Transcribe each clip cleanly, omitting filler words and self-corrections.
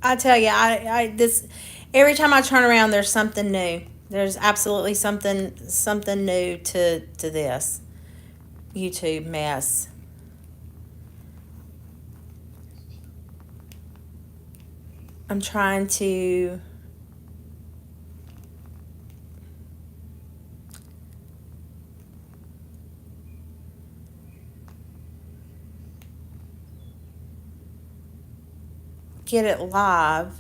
I tell you, this every time I turn around, there's something new. There's absolutely something new to this YouTube mess. I'm trying to get it live,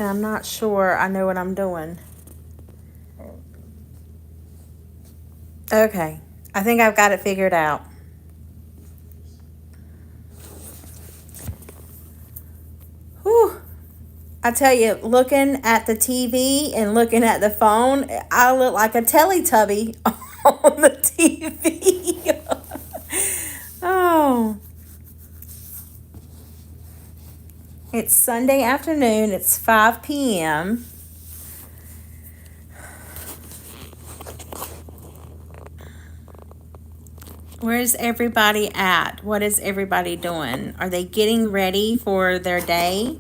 and I'm not sure I know what I'm doing. Okay, I think I've got it figured out. Whew. I tell you, looking at the TV and looking at the phone, I look like a Teletubby on the TV. Oh, it's Sunday afternoon. It's 5 p.m. Where's everybody at? What is everybody doing? Are they getting ready for their day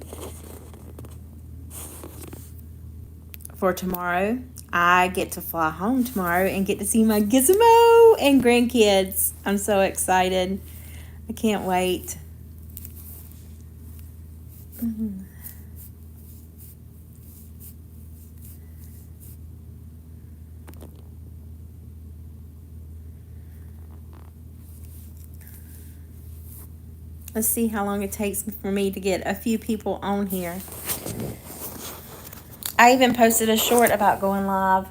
for tomorrow? I get to fly home tomorrow and get to see my gizmo and grandkids. I'm so excited. I can't wait. Let's see how long it takes for me to get a few people on here. I even posted a short about going live.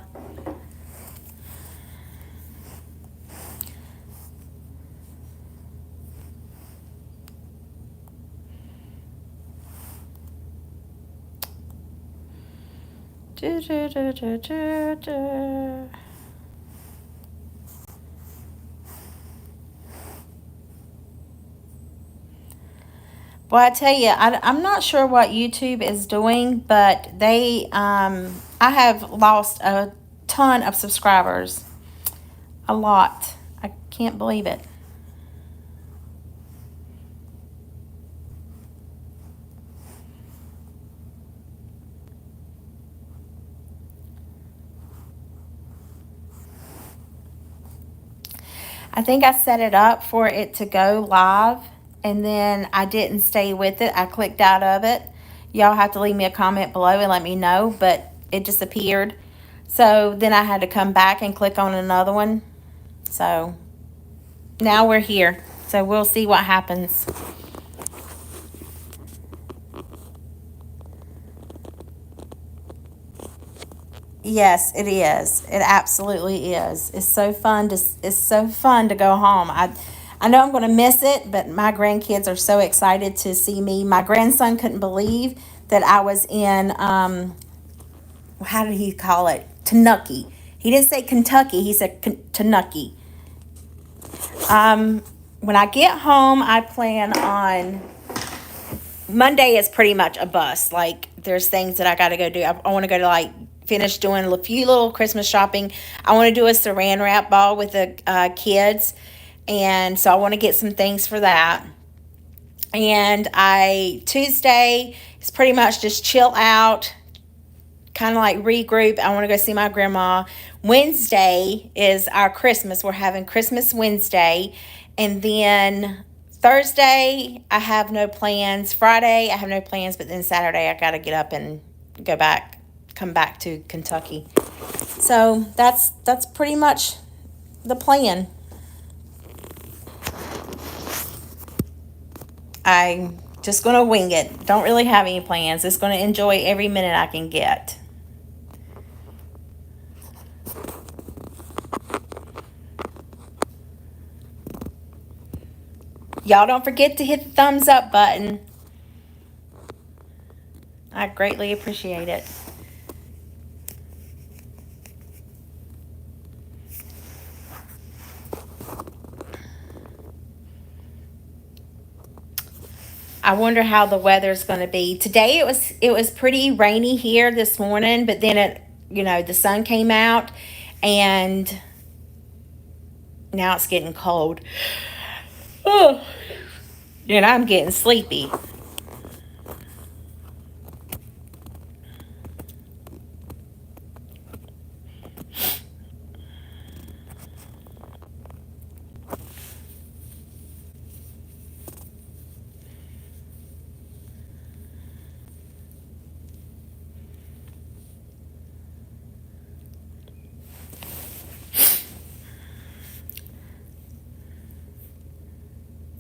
Well, I tell you, I'm not sure what YouTube is doing, but I have lost a ton of subscribers. A lot. I can't believe it. I think I set it up for it to go live, and then I didn't stay with it. I clicked out of it. Y'all have to leave me a comment below and let me know, but it disappeared. So then I had to come back and click on another one. So now we're here. So we'll see what happens. Yes, it is. It absolutely is. It's so fun to go home. I know I'm going to miss it, but my grandkids are so excited to see me. My grandson couldn't believe that I was in how did he call it? Tanucky. He didn't say Kentucky. He said Tanucky. When I get home, I plan on Monday is pretty much a bust. Like there's things that I got to go do. I want to go to like finish doing a few little Christmas shopping. I want to do a saran wrap ball with the kids, and so I want to get some things for that. And I Tuesday is pretty much just chill out, kind of like regroup. I want to go see my grandma. Wednesday is our Christmas. We're having Christmas Wednesday. And then Thursday, I have no plans. Friday, I have no plans. But then Saturday, I got to get up and come back to Kentucky. So that's pretty much the plan. I'm just going to wing it. Don't really have any plans. Just going to enjoy every minute I can get. Y'all don't forget to hit the thumbs up button. I greatly appreciate it. I wonder how the weather's going to be. Today it was pretty rainy here this morning, but then the sun came out and now it's getting cold. Oh, and I'm getting sleepy.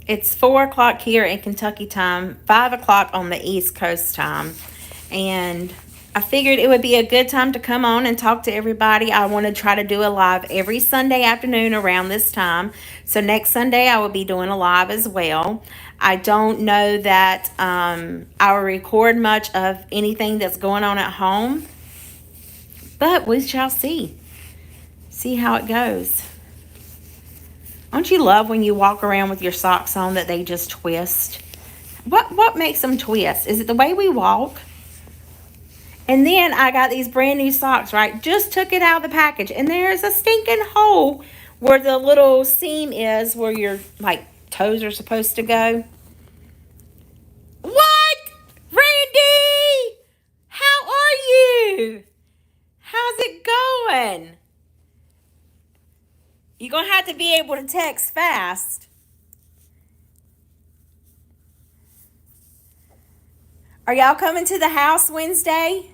It's 4 o'clock here in Kentucky time, 5 o'clock on the East Coast time. And I figured it would be a good time to come on and talk to everybody. I want to try to do a live every Sunday afternoon around this time. So next Sunday I will be doing a live as well. I don't know that I will record much of anything that's going on at home, but we shall see. See how it goes. Don't you love when you walk around with your socks on that they just twist? What makes them twist? Is it the way we walk? And then I got these brand new socks, right? Just took it out of the package, and there's a stinking hole where the little seam is, where your like toes are supposed to go. What? Randy! How are you? How's it going? You're going to have to be able to text fast. Are y'all coming to the house Wednesday?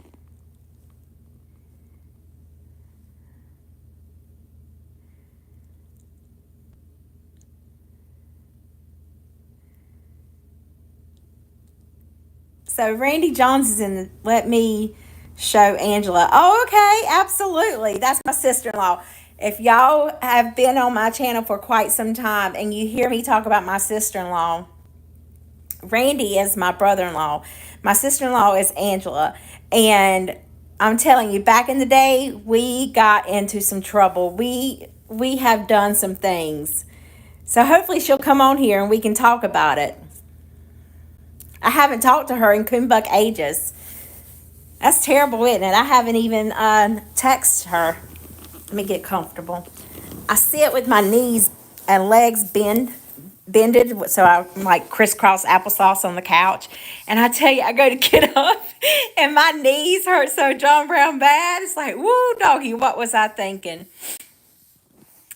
So Randy Jones is in the, let me show Angela. Oh, okay, absolutely. That's my sister-in-law. If y'all have been on my channel for quite some time and you hear me talk about my sister-in-law, Randy is my brother-in-law. My sister-in-law is Angela. And I'm telling you, back in the day, we got into some trouble. We have done some things. So hopefully she'll come on here and we can talk about it. I haven't talked to her in Coonbuck ages. That's terrible, isn't it? I haven't even texted her. Let me get comfortable. I sit with my knees and legs bended, so I'm like crisscross applesauce on the couch. And I tell you, I go to get up and my knees hurt so John Brown bad. It's like, woo, doggy, what was I thinking?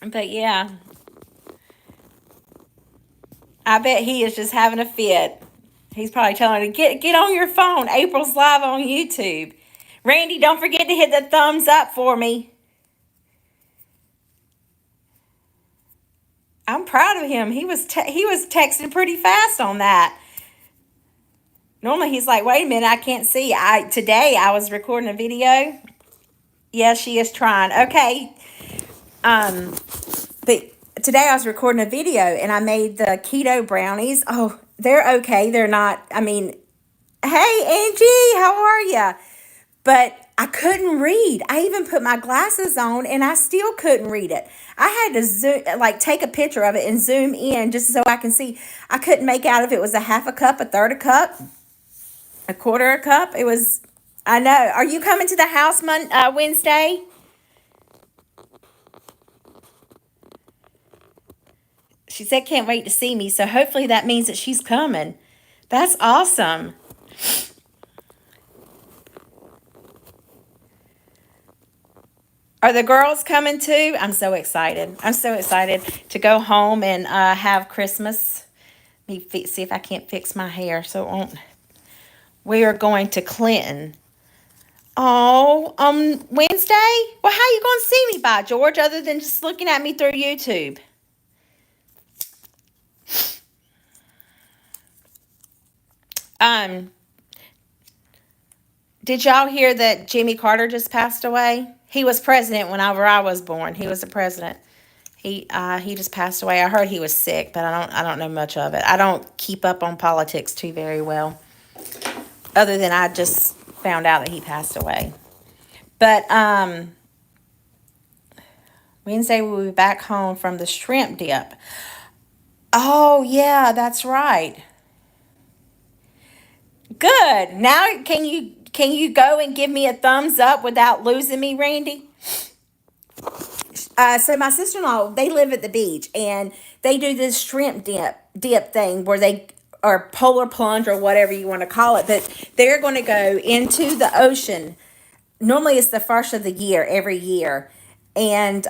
But yeah, I bet he is just having a fit. He's probably telling her to get on your phone. April's live on YouTube. Randy, don't forget to hit the thumbs up for me. I'm proud of him. He was texting pretty fast on that. Normally he's like, wait a minute, I can't see. Today I was recording a video. Yes, she is trying. Okay. But today I was recording a video and I made the keto brownies. Oh, they're okay. They're not, I mean, hey, Angie, how are you? But I couldn't read. I even put my glasses on and I still couldn't read it. I had to zoom, like take a picture of it and zoom in just so I can see. I couldn't make out if it was a half a cup, a third a cup, a quarter a cup. It was, I know. Are you coming to the house Wednesday? She said can't wait to see me, so hopefully that means that she's coming. That's awesome. Are the girls coming too? I'm so excited. I'm so excited to go home and have Christmas. Let me see if I can't fix my hair so it won't. We are going to Clinton. Oh, Wednesday? Well, how you going to see me by, George, other than just looking at me through YouTube? Did y'all hear that Jimmy Carter just passed away? He was president whenever I was born. He was the president. He just passed away. I heard he was sick, but I don't know much of it. I don't keep up on politics too very well. Other than I just found out that he passed away. But Wednesday we'll be back home from the shrimp dip. Oh yeah, that's right. Good. Now can you go and give me a thumbs up without losing me, Randy? So my sister-in-law, they live at the beach and they do this shrimp dip thing where they, or polar plunge or whatever you want to call it, but they're going to go into the ocean. Normally it's the first of the year, every year. And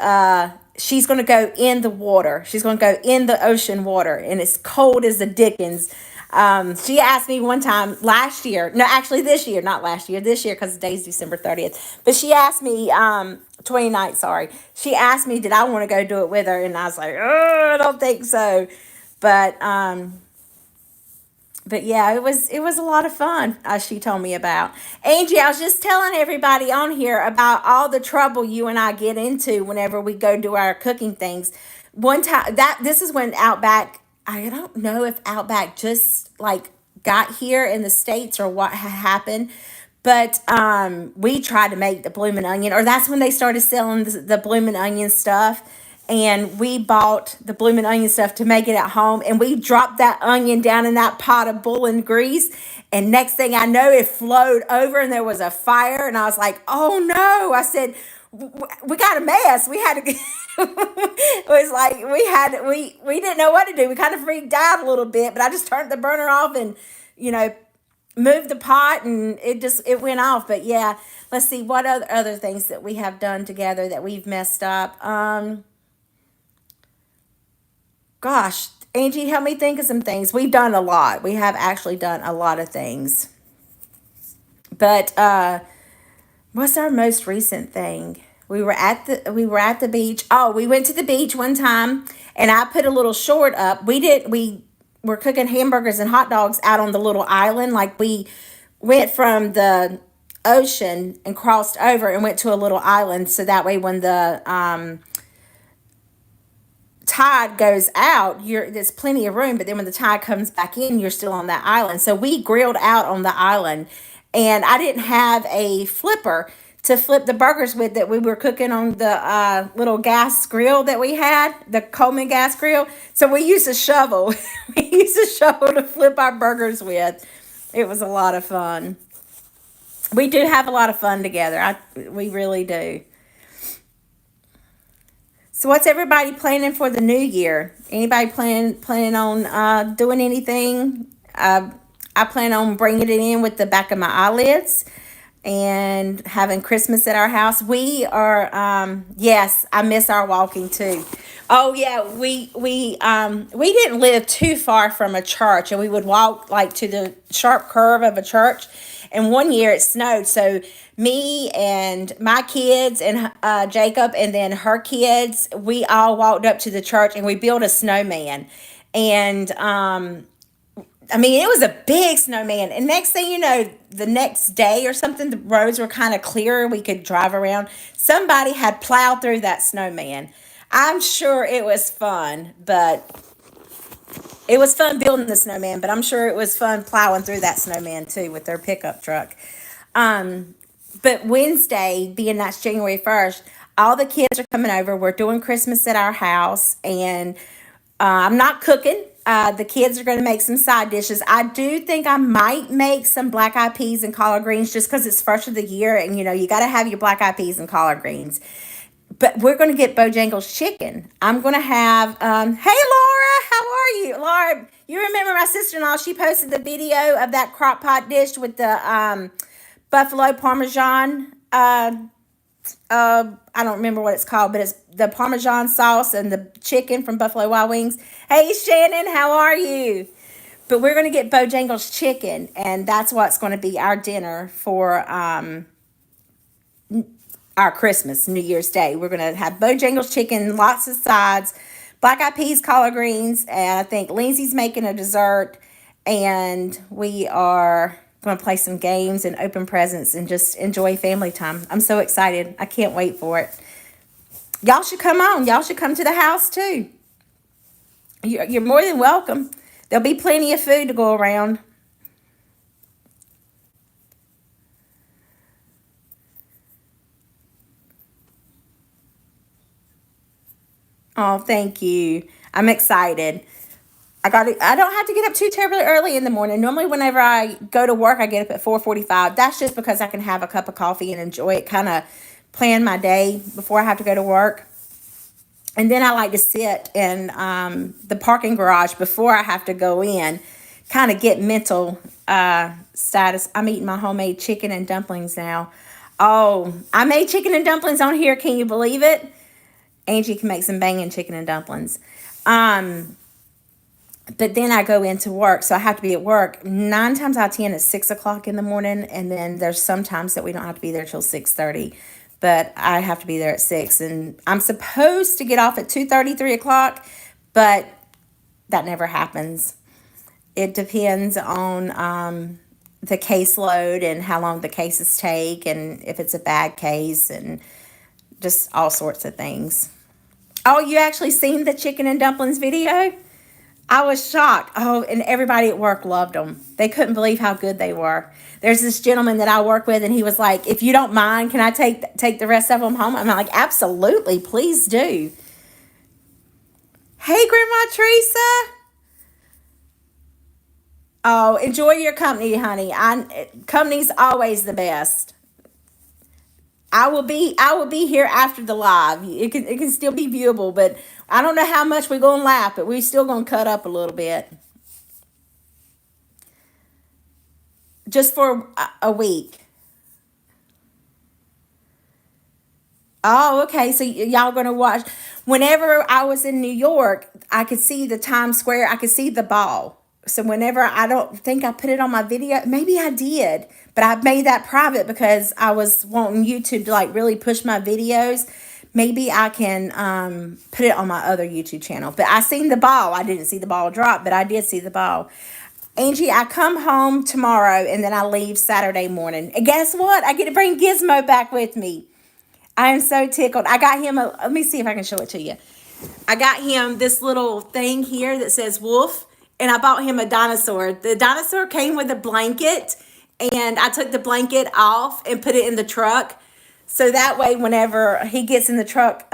she's going to go in the water. She's going to go in the ocean water and it's cold as the dickens. She asked me one time last year, no, actually this year, not last year, this year, because the day's December 30th, but she asked me, 29th, sorry. She asked me, did I want to go do it with her? And I was like, oh, I don't think so. But yeah, it was a lot of fun. She told me about Angie. I was just telling everybody on here about all the trouble you and I get into whenever we go do our cooking things. One time that this is when Outback. I don't know if Outback just like got here in the States or what happened, but we tried to make the bloomin' onion, or that's when they started selling the bloomin' onion stuff. And we bought the bloomin' onion stuff to make it at home. And we dropped that onion down in that pot of boiling grease. And next thing I know, it flowed over and there was a fire. And I was like, oh no. I said, we got a mess. We had to it was like we didn't know what to do. We kind of freaked out a little bit, but I just turned the burner off and, you know, moved the pot and it went off. But yeah, let's see what other things that we have done together that we've messed up. Gosh, Angie, help me think of some things. We've done a lot. We have actually done a lot of things. But what's our most recent thing? We were at the beach. Oh, we went to the beach one time and I put a little short up. We were cooking hamburgers and hot dogs out on the little island. Like we went from the ocean and crossed over and went to a little island so that way when the tide goes out, there's plenty of room, but then when the tide comes back in, you're still on that island. So we grilled out on the island, and I didn't have a flipper to flip the burgers with that we were cooking on the little gas grill that we had, the Coleman gas grill. So we used a shovel. We used a shovel to flip our burgers with. It was a lot of fun. We do have a lot of fun together. We really do. So what's everybody planning for the new year? Anybody planning on doing anything? I plan on bringing it in with the back of my eyelids and having Christmas at our house. We are yes, I miss our walking too. Oh yeah, we didn't live too far from a church, and we would walk like to the sharp curve of a church. And one year it snowed, so me and my kids and Jacob and then her kids, we all walked up to the church and we built a snowman. And I mean, it was a big snowman. And next thing you know, the next day or something, the roads were kind of clearer. We could drive around. Somebody had plowed through that snowman. I'm sure it was fun, but it was fun building the snowman, but I'm sure it was fun plowing through that snowman too with their pickup truck. But Wednesday, being that's January 1st, all the kids are coming over. We're doing Christmas at our house, and I'm not cooking. The kids are going to make some side dishes. I do think I might make some black eyed peas and collard greens just because it's first of the year, and you know, you got to have your black eyed peas and collard greens. But we're going to get Bojangles chicken. I'm going to have, hey Laura, how are you? Laura, you remember my sister-in-law, she posted the video of that crock pot dish with the buffalo parmesan. I don't remember what it's called, but it's the parmesan sauce and the chicken from Buffalo Wild Wings. Hey Shannon, how are you? But we're going to get Bojangles chicken, and that's what's going to be our dinner for our Christmas, New Year's Day. We're going to have Bojangles chicken, lots of sides, black eyed peas, collard greens, and I think Lindsay's making a dessert. And we are going to play some games and open presents and just enjoy family time. I'm so excited. I can't wait for it. Y'all should come on. Y'all should come to the house too. You're more than welcome. There'll be plenty of food to go around. Oh, thank you. I'm excited. I don't have to get up too terribly early in the morning. Normally whenever I go to work, I get up at 4:45. That's just because I can have a cup of coffee and enjoy it, kind of plan my day before I have to go to work. And then I like to sit in the parking garage before I have to go in, kind of get mental status. I'm eating my homemade chicken and dumplings now. Oh, I made chicken and dumplings on here. Can you believe it? Angie can make some banging chicken and dumplings. But then I go into work, so I have to be at work 9 times out of 10 at 6 o'clock in the morning, and then there's some times that we don't have to be there till 6:30, but I have to be there at 6, and I'm supposed to get off at 2:30, 3 o'clock, but that never happens. It depends on the caseload and how long the cases take, and if it's a bad case, and just all sorts of things. Oh, you actually seen the chicken and dumplings video? I was shocked. Oh, and everybody at work loved them. They couldn't believe how good they were. There's this gentleman that I work with, and he was like, "If you don't mind, can I take the rest of them home?" I'm like, "Absolutely, please do." Hey, Grandma Teresa. Oh, enjoy your company, honey. Company's always the best. I will be here after the live. It can still be viewable, but I don't know how much we're gonna laugh, but we're still gonna cut up a little bit. Just for a week. Oh, okay. So y'all gonna watch. Whenever I was in New York, I could see the Times Square. I could see the ball. So whenever, I don't think I put it on my video. Maybe I did, but I made that private because I was wanting YouTube to like really push my videos. Maybe I can put it on my other YouTube channel. But I seen the ball. I didn't see the ball drop, but I did see the ball. Angie, I come home tomorrow and then I leave Saturday morning. And guess what? I get to bring Gizmo back with me. I am so tickled. I got him let me see if I can show it to you. I got him this little thing here that says wolf, and I bought him a dinosaur. The dinosaur came with a blanket, and I took the blanket off and put it in the truck. So that way, whenever he gets in the truck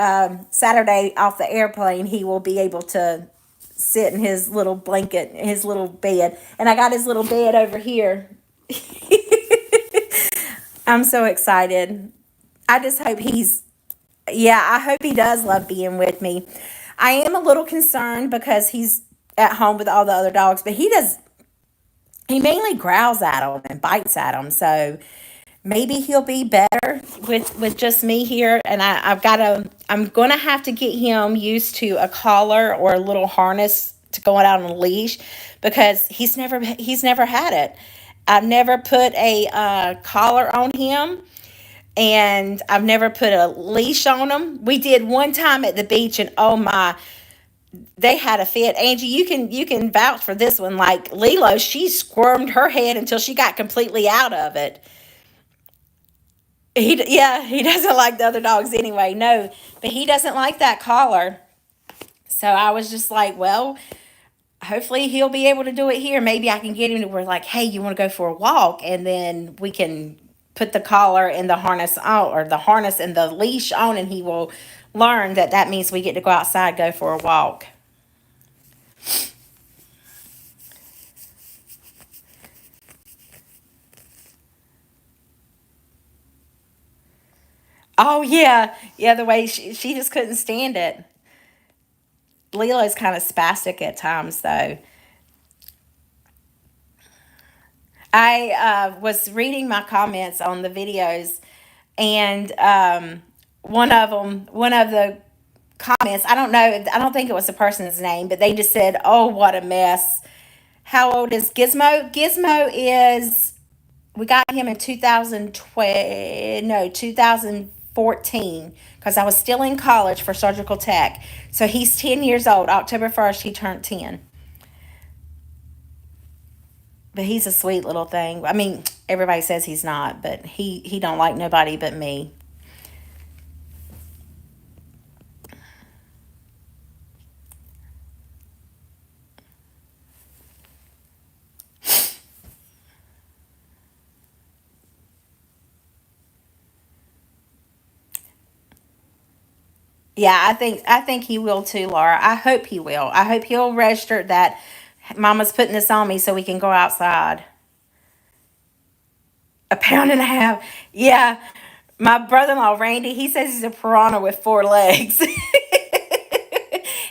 Saturday off the airplane, he will be able to sit in his little blanket, his little bed. And I got his little bed over here. I'm so excited. I just hope I hope he does love being with me. I am a little concerned because he's at home with all the other dogs, but he mainly growls at them and bites at them. So maybe he'll be better with just me here. And I'm going to have to get him used to a collar or a little harness to going out on a leash because he's never had it. I've never put a collar on him, and I've never put a leash on them. We did one time at the beach, and oh my, they had a fit. Angie, you can vouch for this one. Like Lilo, she squirmed her head until she got completely out of it. He doesn't like the other dogs anyway. No, but he doesn't like that collar. So I was just like, well, hopefully he'll be able to do it here. Maybe I can get him to where like, hey, you want to go for a walk, and then we can put the collar and the harness on, or the harness and the leash on, and he will learn that means we get to go outside, go for a walk. Oh yeah, the way she just couldn't stand it. Lilo's kind of spastic at times, though. I was reading my comments on the videos, and one of the comments, I don't know, I don't think it was the person's name, but they just said, "Oh, what a mess." How old is Gizmo? Gizmo is, we got him in 2012, no, 2014, because I was still in college for surgical tech. So he's 10 years old. October 1st, he turned 10. But he's a sweet little thing. I mean, everybody says he's not, but he don't like nobody but me. Yeah, I think he will too, Laura. I hope he will. I hope he'll register that Mama's putting this on me so we can go outside. A pound and a half. Yeah. My brother-in-law Randy, he says he's a piranha with four legs.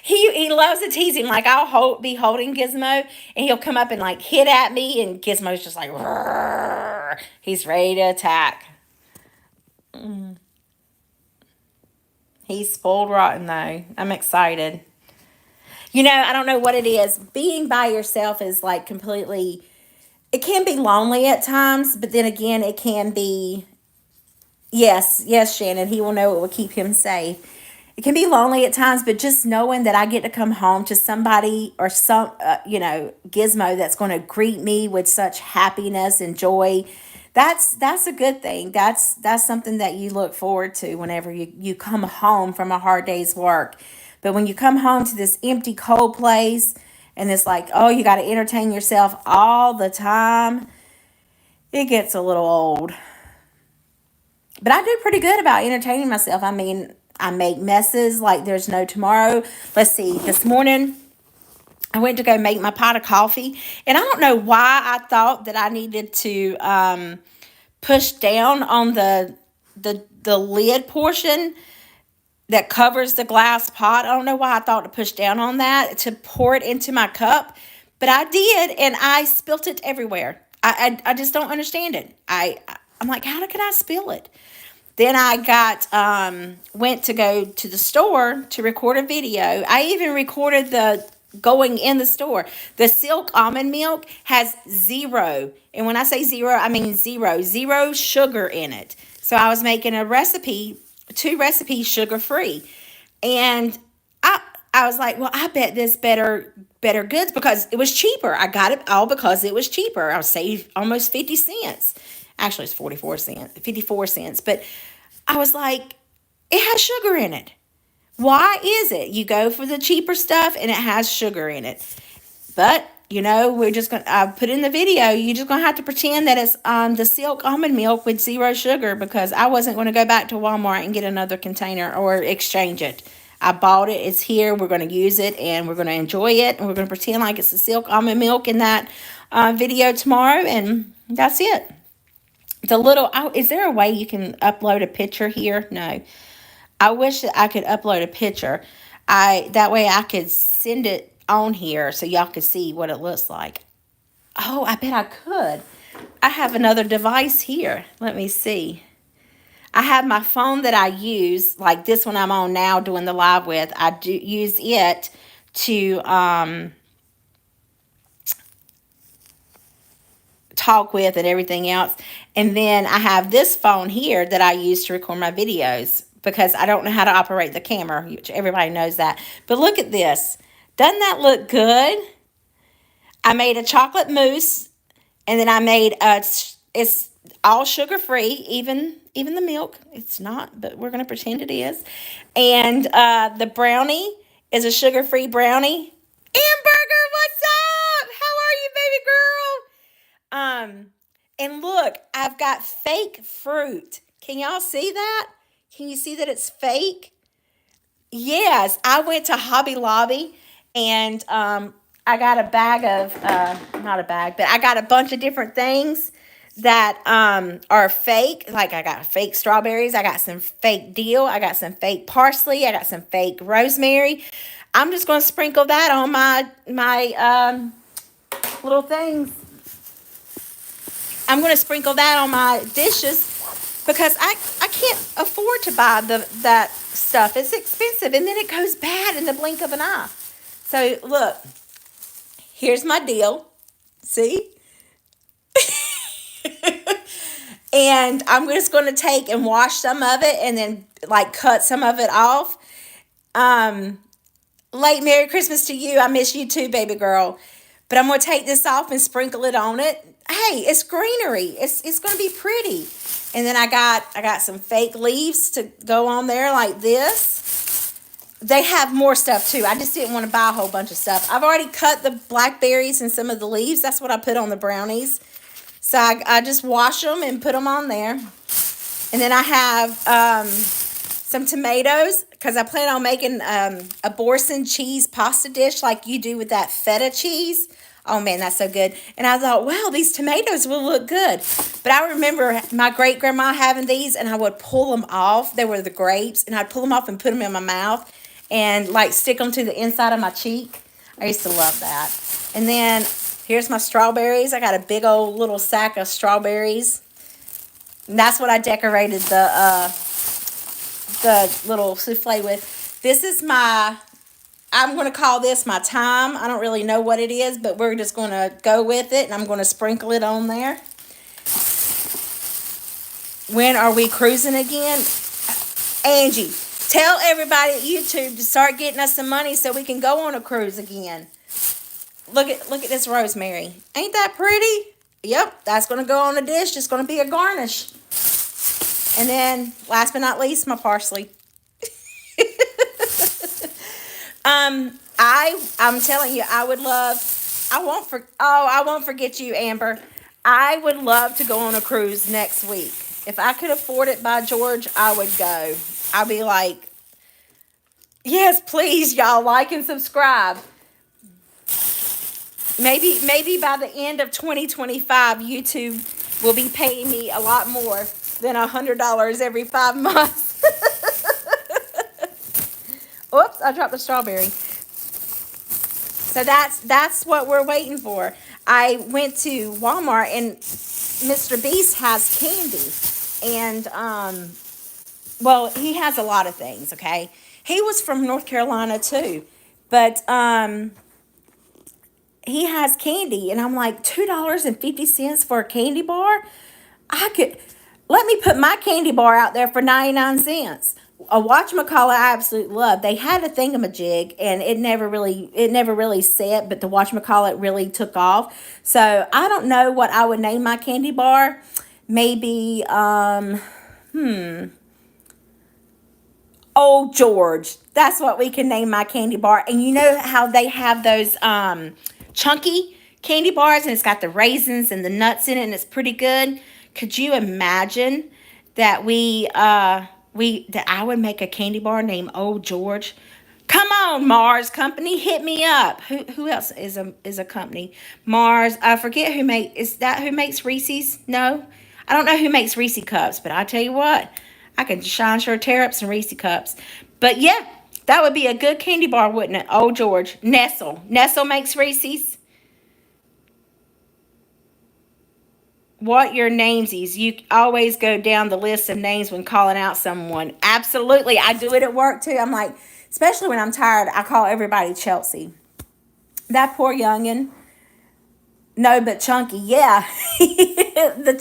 He loves to tease him. Like be holding Gizmo, and he'll come up and like hit at me, and Gizmo's just like, "Rrrr." He's ready to attack. He's spoiled rotten though. I'm excited. I don't know what it is. Being by yourself is like completely, it can be lonely at times, but then again, it can be, yes, Shannon, he will know it will keep him safe. it can be lonely at times, but just knowing that I get to come home to somebody or some, gizmo that's going to greet me with such happiness and joy, that's a good thing. That's something that you look forward to whenever you come home from a hard day's work. But when you come home to this empty, cold place, and it's like, oh, you got to entertain yourself all the time, it gets a little old. But I do pretty good about entertaining myself. I mean, I make messes like there's no tomorrow. Let's see, this morning I went to go make my pot of coffee, and I don't know why I thought that I needed to push down on the lid portion that covers the glass pot. I don't know why I thought to push down on that to pour it into my cup, but I did, and I spilt it everywhere. I just don't understand it. I'm like, how could I spill it? Then I went to go to the store to record a video. I even recorded the going in the store. The Silk almond milk has zero, and when I say zero, I mean zero sugar in it. So I was making two recipes sugar free, and I was like, well, I bet this better goods because it was cheaper. I got it all because it was cheaper. I saved almost 50 cents. Actually, it's 54 cents. But I was like, it has sugar in it. Why is it? You go for the cheaper stuff and it has sugar in it. But, we're just going to, I put in the video, you're just going to have to pretend that it's the Silk almond milk with zero sugar, because I wasn't going to go back to Walmart and get another container or exchange it. I bought it. It's here. We're going to use it and we're going to enjoy it. And we're going to pretend like it's the Silk almond milk in that video tomorrow. And that's it. Is there a way you can upload a picture here? No. I wish that I could upload a picture. That way I could send it on here so y'all could see what it looks like. Oh, I bet I could. I have another device here. Let me see. I have my phone that I use, like this one I'm on now doing the live with. I do use it to talk with and everything else. And then I have this phone here that I use to record my videos because I don't know how to operate the camera, which everybody knows that. But look at this. Doesn't that look good? I made a chocolate mousse, and then I made it's all sugar-free, even the milk. It's not, but we're going to pretend it is. And the brownie is a sugar-free brownie. Amberger, what's up? How are you, baby girl? And look, I've got fake fruit. Can y'all see that? Can you see that it's fake? Yes, I went to Hobby Lobby and I got a bag of, not a bag, but I got a bunch of different things that are fake. Like I got fake strawberries. I got some fake dill. I got some fake parsley. I got some fake rosemary. I'm just going to sprinkle that on my little things. I'm going to sprinkle that on my dishes because I can't afford to buy that stuff. It's expensive, and then it goes bad in the blink of an eye. So look, here's my dill. See? And I'm just going to take and wash some of it and then like cut some of it off. Late Merry Christmas to you. I miss you too, baby girl. But I'm going to take this off and sprinkle it on it. Hey, it's greenery. It's going to be pretty. And then I got some fake leaves to go on there like this. They have more stuff too. I just didn't want to buy a whole bunch of stuff. I've already cut the blackberries and some of the leaves. That's what I put on the brownies. So I just wash them and put them on there. And then I have some tomatoes because I plan on making a Boursin cheese pasta dish like you do with that feta cheese. Oh, man, that's so good. And I thought, wow, these tomatoes will look good. But I remember my great-grandma having these, and I would pull them off. They were the grapes, and I'd pull them off and put them in my mouth and, like, stick them to the inside of my cheek. I used to love that. And then here's my strawberries. I got a big old little sack of strawberries. And that's what I decorated the little souffle with. This is I'm going to call this my thyme. I don't really know what it is, but we're just going to go with it, and I'm going to sprinkle it on there. When are we cruising again? Angie, Tell everybody at YouTube to start getting us some money so we can go on a cruise again. Look at this rosemary. Ain't that pretty? Yep, that's going to go on a dish. It's going to be a garnish. And then, last but not least, my parsley. I'm telling you, I won't forget you, Amber. I would love to go on a cruise next week. If I could afford it, by George, I would go. I'd be like, yes, please, y'all, like and subscribe. Maybe by the end of 2025, YouTube will be paying me a lot more than $100 every 5 months. Oops, I dropped the strawberry. So that's what we're waiting for. I went to Walmart and Mr. Beast has candy. And, well, he has a lot of things, okay? He was from North Carolina too. But he has candy. And I'm like, $2.50 for a candy bar? Let me put my candy bar out there for 99 cents. A whatchamacallit I absolutely love. They had a thingamajig and it never really set, but the whatchamacallit really took off. So I don't know what I would name my candy bar. Maybe Old George. That's what we can name my candy bar. And you know how they have those chunky candy bars and it's got the raisins and the nuts in it and it's pretty good. Could you imagine that that I would make a candy bar named Old George? Come on, Mars Company, hit me up. Who else is a company? Mars. I forget who makes Reese's? No, I don't know who makes Reese cups, but I tell you what, I can sure tear up some Reese cups. But yeah, that would be a good candy bar, wouldn't it? Old George. Nestle makes Reese's. What your namesies? You always go down the list of names when calling out someone. Absolutely. I do it at work too. I'm like, especially when I'm tired, I call everybody Chelsea. That poor youngin'. No, but chunky. Yeah. The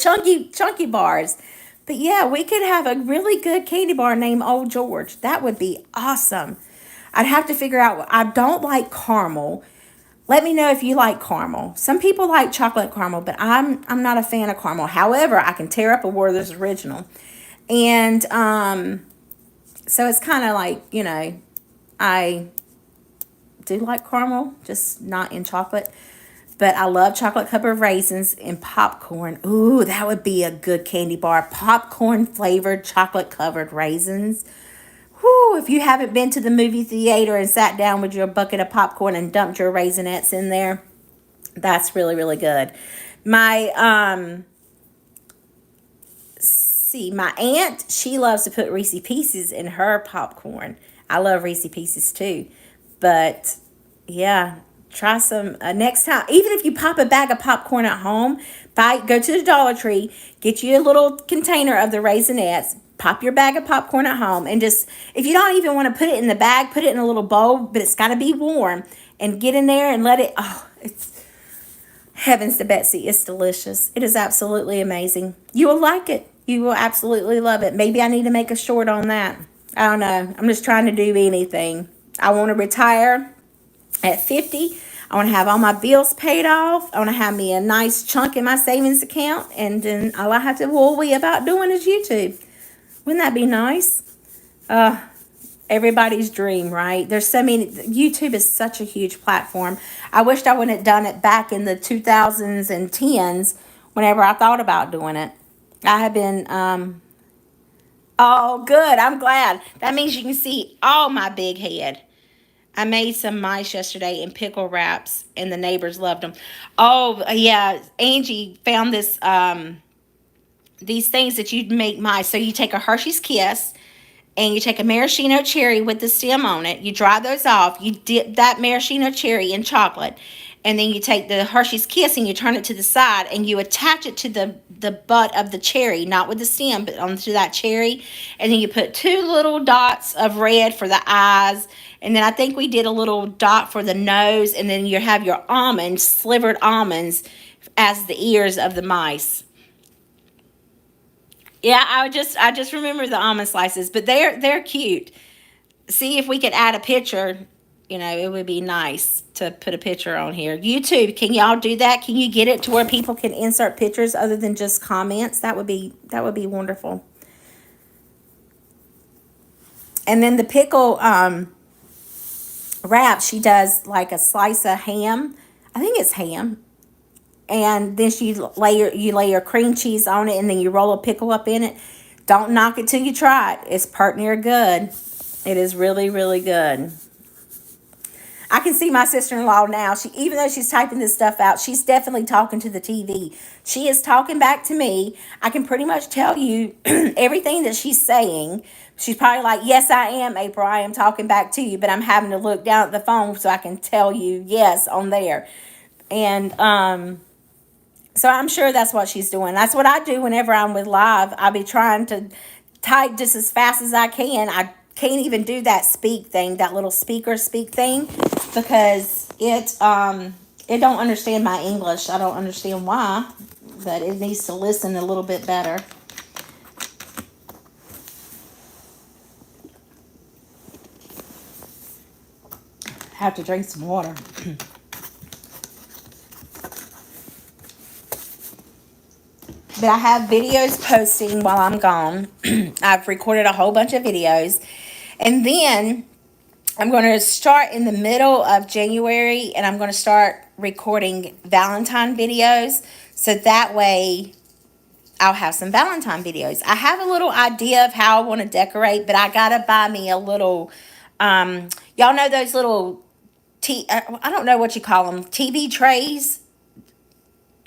chunky bars. But yeah, we could have a really good candy bar named Old George. That would be awesome. I'd have to figure out. I don't like caramel. Let me know if you like caramel. Some people like chocolate caramel, but I'm not a fan of caramel. However, I can tear up a Werther's Original. And so it's kind of like, you know, I do like caramel, just not in chocolate. But I love chocolate covered raisins and popcorn. Ooh, that would be a good candy bar. Popcorn flavored chocolate covered raisins. Whew, if you haven't been to the movie theater and sat down with your bucket of popcorn and dumped your Raisinets in there, that's really, really good. My aunt, she loves to put Reese Pieces in her popcorn. I love Reese Pieces too. But yeah, try some next time. Even if you pop a bag of popcorn at home, go to the Dollar Tree, get you a little container of the Raisinets, pop your bag of popcorn at home, and just, if you don't even want to put it in the bag, put it in a little bowl, but it's got to be warm, and get in there and let it, it's heavens to Betsy. It's delicious. It is absolutely amazing. You will like it. You will absolutely love it. Maybe I need to make a short on that. I don't know. I'm just trying to do anything. I want to retire at 50. I want to have all my bills paid off. I want to have me a nice chunk in my savings account. And then all I have to worry about doing is YouTube. Wouldn't that be nice? Everybody's dream, right? There's so many. YouTube is such a huge platform. I wished I wouldn't have done it back in the 2000s and 10s whenever I thought about doing it. I have been, oh, good. I'm glad. That means you can see all my big head. I made some mice yesterday in pickle wraps, and the neighbors loved them. Oh, yeah. Angie found this, these things that you make mice. So you take a Hershey's Kiss, and you take a maraschino cherry with the stem on it. You dry those off. You dip that maraschino cherry in chocolate. And then you take the Hershey's Kiss and you turn it to the side and you attach it to the butt of the cherry, not with the stem, but onto that cherry. And then you put 2 little dots of red for the eyes. And then I think we did a little dot for the nose. And then you have your almonds, slivered almonds, as the ears of the mice. Yeah, I just remember the almond slices, but they're cute. see if we could add a picture. You know, it would be nice to put a picture on here. YouTube, can y'all do that? Can you get it to where people can insert pictures other than just comments? That would be wonderful. And then the pickle wrap, she does like a slice of ham. I think it's ham. And then you lay your cream cheese on it, and then you roll a pickle up in it. Don't knock it till you try it. It's pert near good. It is really, really good. I can see my sister-in-law now. Even though she's typing this stuff out, she's definitely talking to the TV. She is talking back to me. I can pretty much tell you everything that she's saying. She's probably like, yes, I am, April. I am talking back to you, but I'm having to look down at the phone so I can tell you yes on there. And so I'm sure that's what she's doing. That's what I do whenever I'm with Live. I'll be trying to type just as fast as I can. I can't even do that speak thing, that little speaker speak thing, because it don't understand my English. I don't understand why, but it needs to listen a little bit better. Have to drink some water. But I have videos posting while I'm gone. I've recorded a whole bunch of videos. And then I'm going to start in the middle of January, and I'm going to start recording Valentine videos. So that way I'll have some Valentine videos. I have a little idea of how I want to decorate, but I got to buy me a little, y'all know those little, I don't know what you call them, TV trays?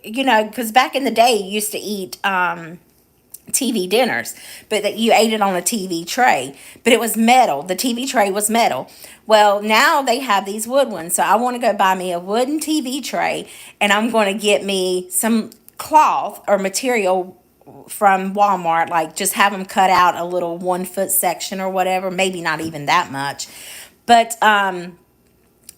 You know, because back in the day, you used to eat TV dinners, but that you ate it on a TV tray, but it was metal. The TV tray was metal. Well, now they have these wood ones, so I want to go buy me a wooden TV tray, and I'm going to get me some cloth or material from Walmart, like just have them cut out a little 1 foot section or whatever, maybe not even that much, but I'm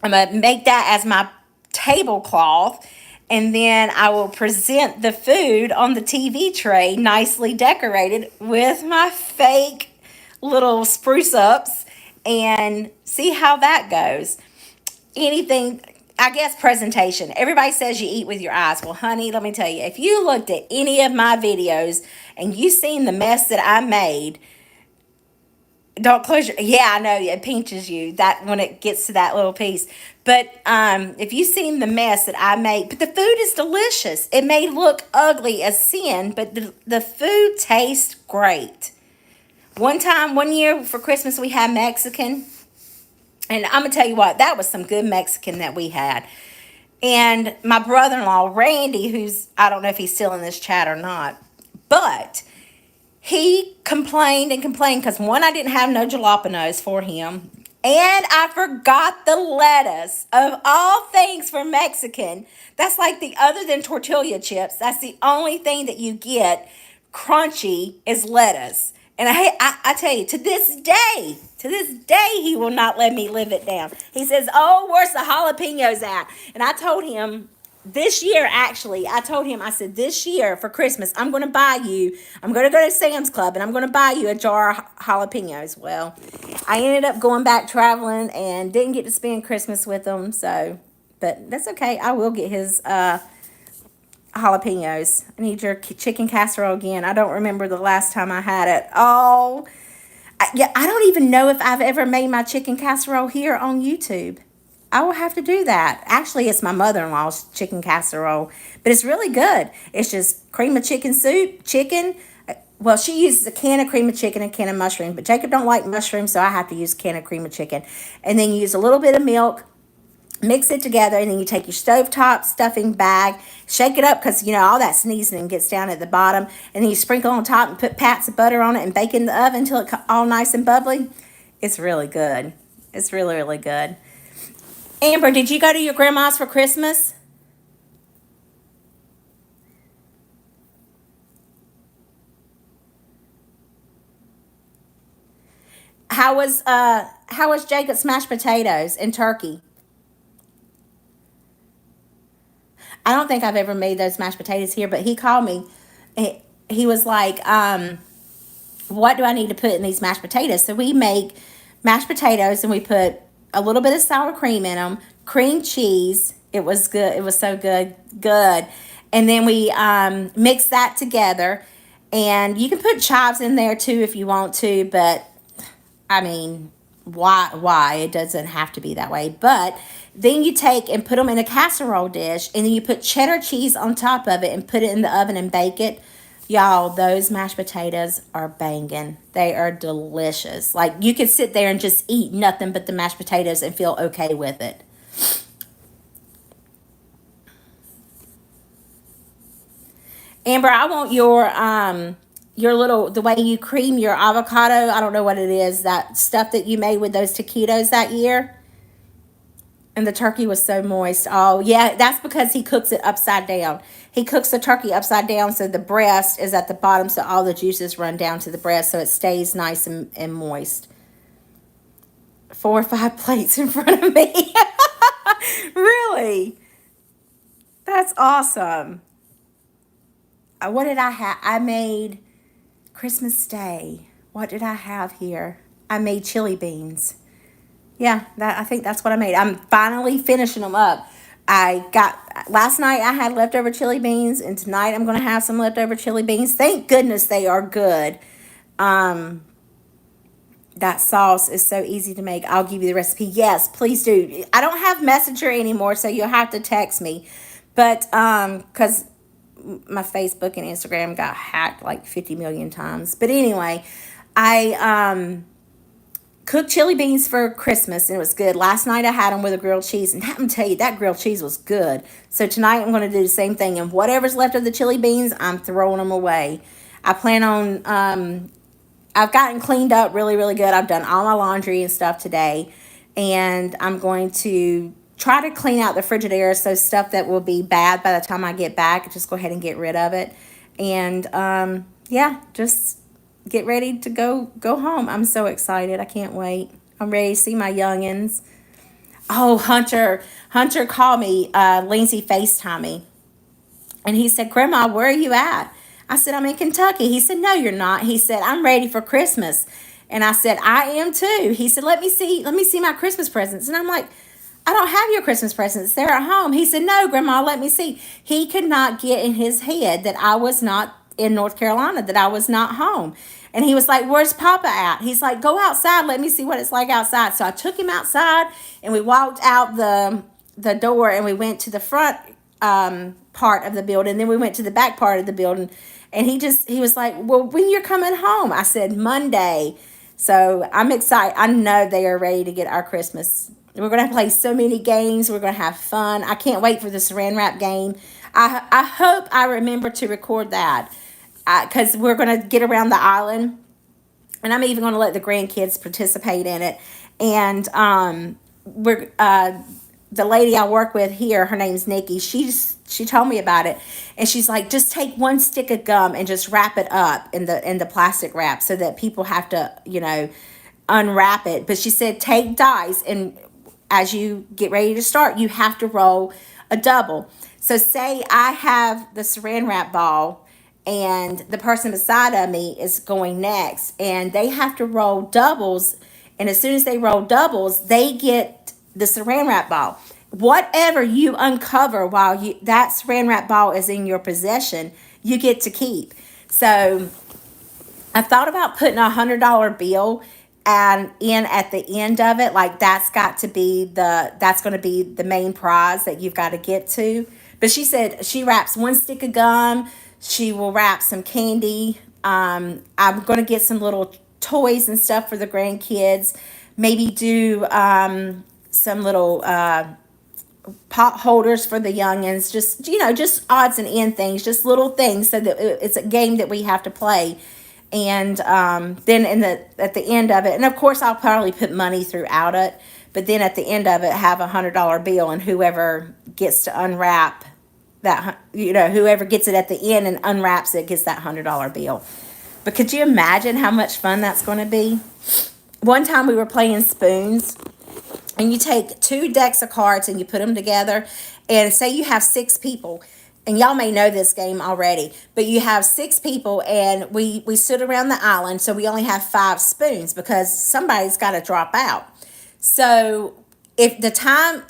going to make that as my tablecloth. And then I will present the food on the TV tray, nicely decorated with my fake little spruce ups, and see how that goes. Anything, I guess, presentation. Everybody says you eat with your eyes. Well, honey, let me tell you, if you looked at any of my videos and you seen the mess that I made, don't close your, yeah, I know it pinches you that when it gets to that little piece. But if you've seen the mess that I made, but the food is delicious. It may look ugly as sin, but the food tastes great. One year for Christmas, we had Mexican. And I'm going to tell you what, that was some good Mexican that we had. And my brother-in-law, Randy, who's, I don't know if he's still in this chat or not, but he complained and complained because, one, I didn't have no jalapenos for him. And I forgot the lettuce, of all things for Mexican. That's like other than tortilla chips, that's the only thing that you get crunchy is lettuce. And I tell you, to this day, he will not let me live it down. He says, oh, where's the jalapenos at? And I told him, this year, actually, I said, this year for Christmas, I'm going to go to Sam's Club, and I'm going to buy you a jar of jalapenos. Well, I ended up going back traveling and didn't get to spend Christmas with him, so, but that's okay. I will get his jalapenos. I need your chicken casserole again. I don't remember the last time I had it. Oh, I don't even know if I've ever made my chicken casserole here on YouTube. I will have to do that. Actually, it's my mother-in-law's chicken casserole, but it's really good. It's just cream of chicken soup, chicken. Well, she uses a can of cream of chicken and a can of mushroom, but Jacob don't like mushrooms, so I have to use a can of cream of chicken. And then you use a little bit of milk, mix it together, and then you take your stovetop stuffing bag, shake it up because, you know, all that seasoning gets down at the bottom, and then you sprinkle on top and put pats of butter on it and bake it in the oven until it's all nice and bubbly. It's really good. It's really, really good. Amber, did you go to your grandma's for Christmas? How was Jacob's mashed potatoes and turkey? I don't think I've ever made those mashed potatoes here, but he called me. He was like, what do I need to put in these mashed potatoes? So we make mashed potatoes, and we put a little bit of sour cream in them, cream cheese. It was good. It was so good, good. And then we mixed that together, and you can put chives in there too if you want to, but I mean, why? It doesn't have to be that way. But then you take and put them in a casserole dish, and then you put cheddar cheese on top of it and put it in the oven and bake it. Y'all, those mashed potatoes are banging. They are delicious. Like, you could sit there and just eat nothing but the mashed potatoes and feel okay with it. Amber, I want your little, the way you cream your avocado. I don't know what it is, that stuff that you made with those taquitos that year. And the turkey was so moist. Oh, yeah, that's because he cooks it upside down. He cooks the turkey upside down so the breast is at the bottom, so all the juices run down to the breast, so it stays nice and moist. 4 or 5 plates in front of me. Really? That's awesome. What did I have? I made Christmas Day. What did I have here? I made chili beans. Yeah, I think that's what I made. I'm finally finishing them up. I got last night I had leftover chili beans, and tonight I'm going to have some leftover chili beans. Thank goodness they are good. Um that sauce is so easy to make. I'll give you the recipe. Yes, please do. I don't have Messenger anymore, so you'll have to text me. But cuz my Facebook and Instagram got hacked like 50 million times. But anyway, I cooked chili beans for Christmas, and it was good. Last night I had them with a grilled cheese, and I'm tell you, that grilled cheese was good. So tonight I'm going to do the same thing, and whatever's left of the chili beans, I'm throwing them away. I plan on, I've gotten cleaned up really, really good. I've done all my laundry and stuff today, and I'm going to try to clean out the Frigidaire, so stuff that will be bad by the time I get back, just go ahead and get rid of it. And yeah, just get ready to go home. I'm so excited. I can't wait. I'm ready to see my youngins. Oh, Hunter called me. Lindsay FaceTimed me, and he said, "Grandma, where are you at?" I said, "I'm in Kentucky." He said, "No, you're not." He said, "I'm ready for Christmas." And I said, "I am too." He said, let me see my Christmas presents." And I'm like, "I don't have your Christmas presents. They're at home." He said, "No, Grandma, let me see." He could not get in his head that I was not in North Carolina, that I was not home. And he was like, "Where's Papa at?" He's like, "Go outside. Let me see what it's like outside." So I took him outside, and we walked out the door, and we went to the front part of the building. Then we went to the back part of the building. And he was like, "Well, when you're coming home?" I said, "Monday." So I'm excited. I know they are ready to get our Christmas. We're going to play so many games. We're going to have fun. I can't wait for the saran wrap game. I hope I remember to record that, because we're going to get around the island, and I'm even going to let the grandkids participate in it. And we're the lady I work with here, her name's Nikki. She told me about it, and she's like, just take one stick of gum and just wrap it up in the plastic wrap, so that people have to unwrap it. But she said, take dice, and as you get ready to start, you have to roll a double. So say I have the saran wrap ball, and the person beside of me is going next, and they have to roll doubles. And as soon as they roll doubles, they get the saran wrap ball. Whatever you uncover while that saran wrap ball is in your possession, you get to keep. So I thought about putting $100 bill and in at the end of it, like that's going to be the main prize that you've got to get to. But she said she wraps one stick of gum. She will wrap some candy. I'm going to get some little toys and stuff for the grandkids. Maybe do some little pot holders for the youngins. Just odds and end things, just little things, so that it's a game that we have to play. And then at the end of it, and of course I'll probably put money throughout it, but then at the end of it have $100 bill, and whoever gets to unwrap that, whoever gets it at the end and unwraps it gets that $100 bill. But could you imagine how much fun that's going to be? One time we were playing spoons, and you take 2 decks of cards and you put them together, and say you have 6 people. and y'all may know this game already, but you have 6 people, and we sit around the island, so we only have 5 spoons because somebody's got to drop out. So if the time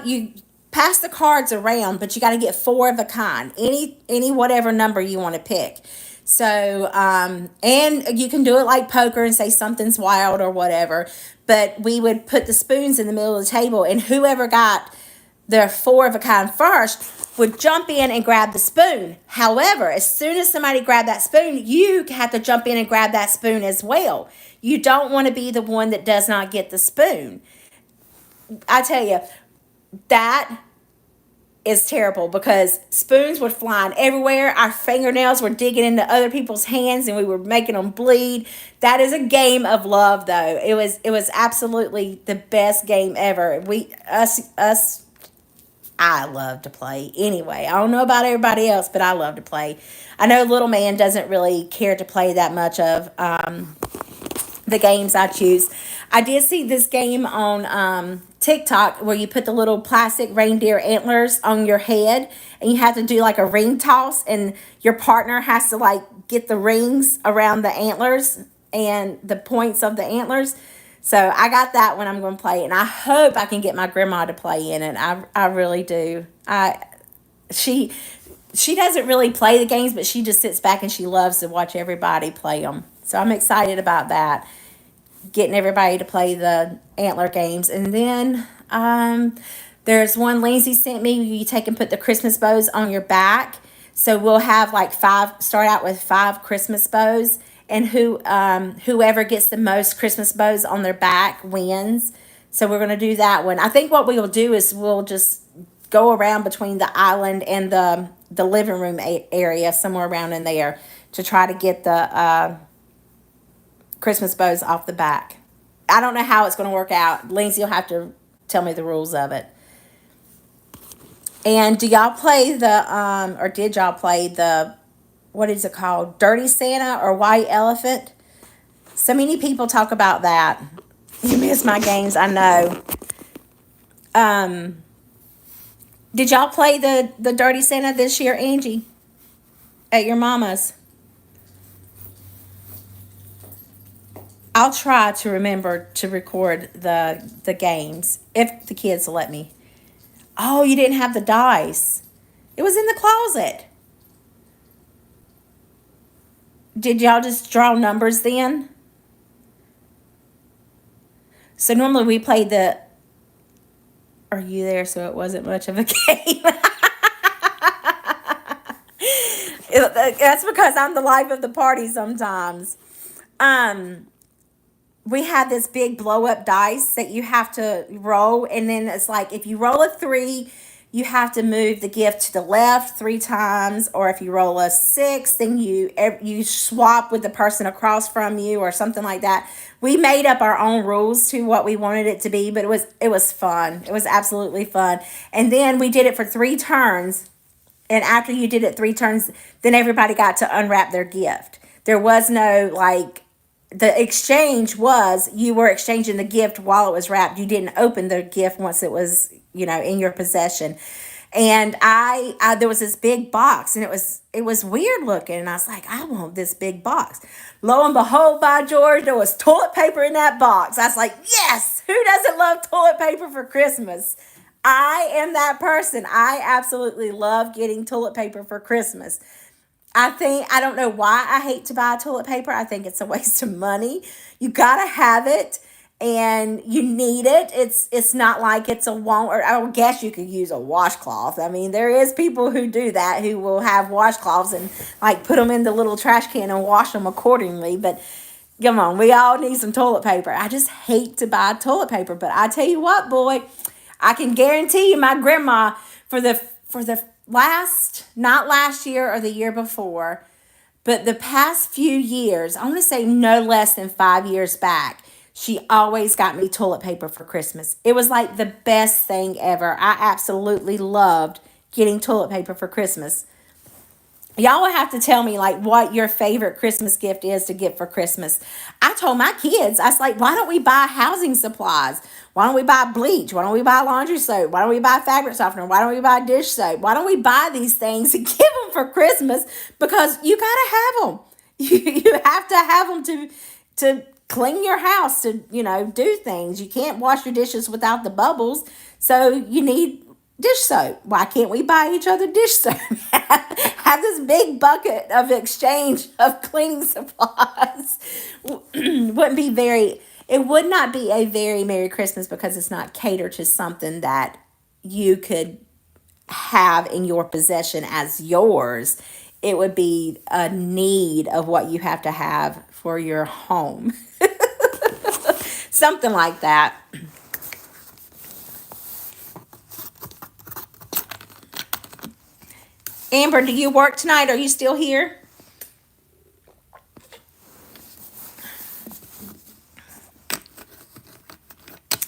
you pass the cards around, but you got to get 4 of a kind, any whatever number you want to pick. So and you can do it like poker and say something's wild or whatever, but we would put the spoons in the middle of the table, and whoever got their 4 of a kind first would jump in and grab the spoon. However, as soon as somebody grabbed that spoon, you have to jump in and grab that spoon as well. You don't want to be the one that does not get the spoon. I tell you, that is terrible because spoons were flying everywhere. Our fingernails were digging into other people's hands and we were making them bleed. That is a game of love, though. It was absolutely the best game ever. I love to play anyway. I don't know about everybody else, but I love to play. I know little man doesn't really care to play that much of the games I choose. I did see this game on TikTok where you put the little plastic reindeer antlers on your head and you have to do like a ring toss, and your partner has to like get the rings around the antlers and the points of the antlers. So I got that one. I'm going to play, and I hope I can get my grandma to play in it. I really do. She doesn't really play the games, but she just sits back and she loves to watch everybody play them. So I'm excited about that, getting everybody to play the antler games. And then there's one Lindsay sent me. You take and put the Christmas bows on your back. So we'll have like start out with 5 Christmas bows, and whoever gets the most Christmas bows on their back wins. So we're going to do that one. I think what we will do is we'll just go around between the island and the living room area, somewhere around in there, to try to get the Christmas bows off the back. I don't know how it's going to work out. Lindsay will have to tell me the rules of it. And do y'all play or did y'all play the, what is it called? Dirty Santa or White Elephant? So many people talk about that. You miss my games, I know. Did y'all play the Dirty Santa this year, Angie, at your mama's? I'll try to remember to record the games if the kids will let me. Oh, you didn't have the dice. It was in the closet. Did y'all just draw numbers then? So normally we played the... Are you there? So it wasn't much of a game. That's because I'm the life of the party sometimes. We had this big blow up dice that you have to roll, and then it's like if you roll a 3, you have to move the gift to the left 3 times, or if you roll a 6, then you swap with the person across from you or something like that. We made up our own rules to what we wanted it to be, but it was fun. It was absolutely fun. And then we did it for 3 turns, and after you did it 3 turns, then everybody got to unwrap their gift. There was no like... The exchange was you were exchanging the gift while it was wrapped. You didn't open the gift once it was, in your possession. And I there was this big box, and it was weird looking. And I was like, I want this big box. Lo and behold, by George, there was toilet paper in that box. I was like, yes, who doesn't love toilet paper for Christmas? I am that person. I absolutely love getting toilet paper for Christmas. I don't know why I hate to buy toilet paper. I think it's a waste of money. You gotta have it, and you need it. It's not like it's a want, or I guess you could use a washcloth. I mean, there is people who do that, who will have washcloths and like put them in the little trash can and wash them accordingly. But come on, we all need some toilet paper. I just hate to buy toilet paper. But I tell you what, boy, I can guarantee you my grandma for the not last year or the year before, but the past few years, I want to say no less than 5 years back, she always got me toilet paper for Christmas. It was like the best thing ever. I absolutely loved getting toilet paper for Christmas. Y'all will have to tell me like what your favorite Christmas gift is to get for Christmas. I told my kids, I was like, why don't we buy housing supplies? Why don't we buy bleach? Why don't we buy laundry soap? Why don't we buy fabric softener? Why don't we buy dish soap? Why don't we buy these things and give them for Christmas? Because you gotta have them. You have to have them to clean your house, to do things. You can't wash your dishes without the bubbles, so you need dish soap. Why can't we buy each other dish soap? Have this big bucket of exchange of cleaning supplies. Wouldn't be very, it would not be a very Merry Christmas because it's not catered to something that you could have in your possession as yours. It would be a need of what you have to have for your home. Something like that. Amber, do you work tonight? Are you still here?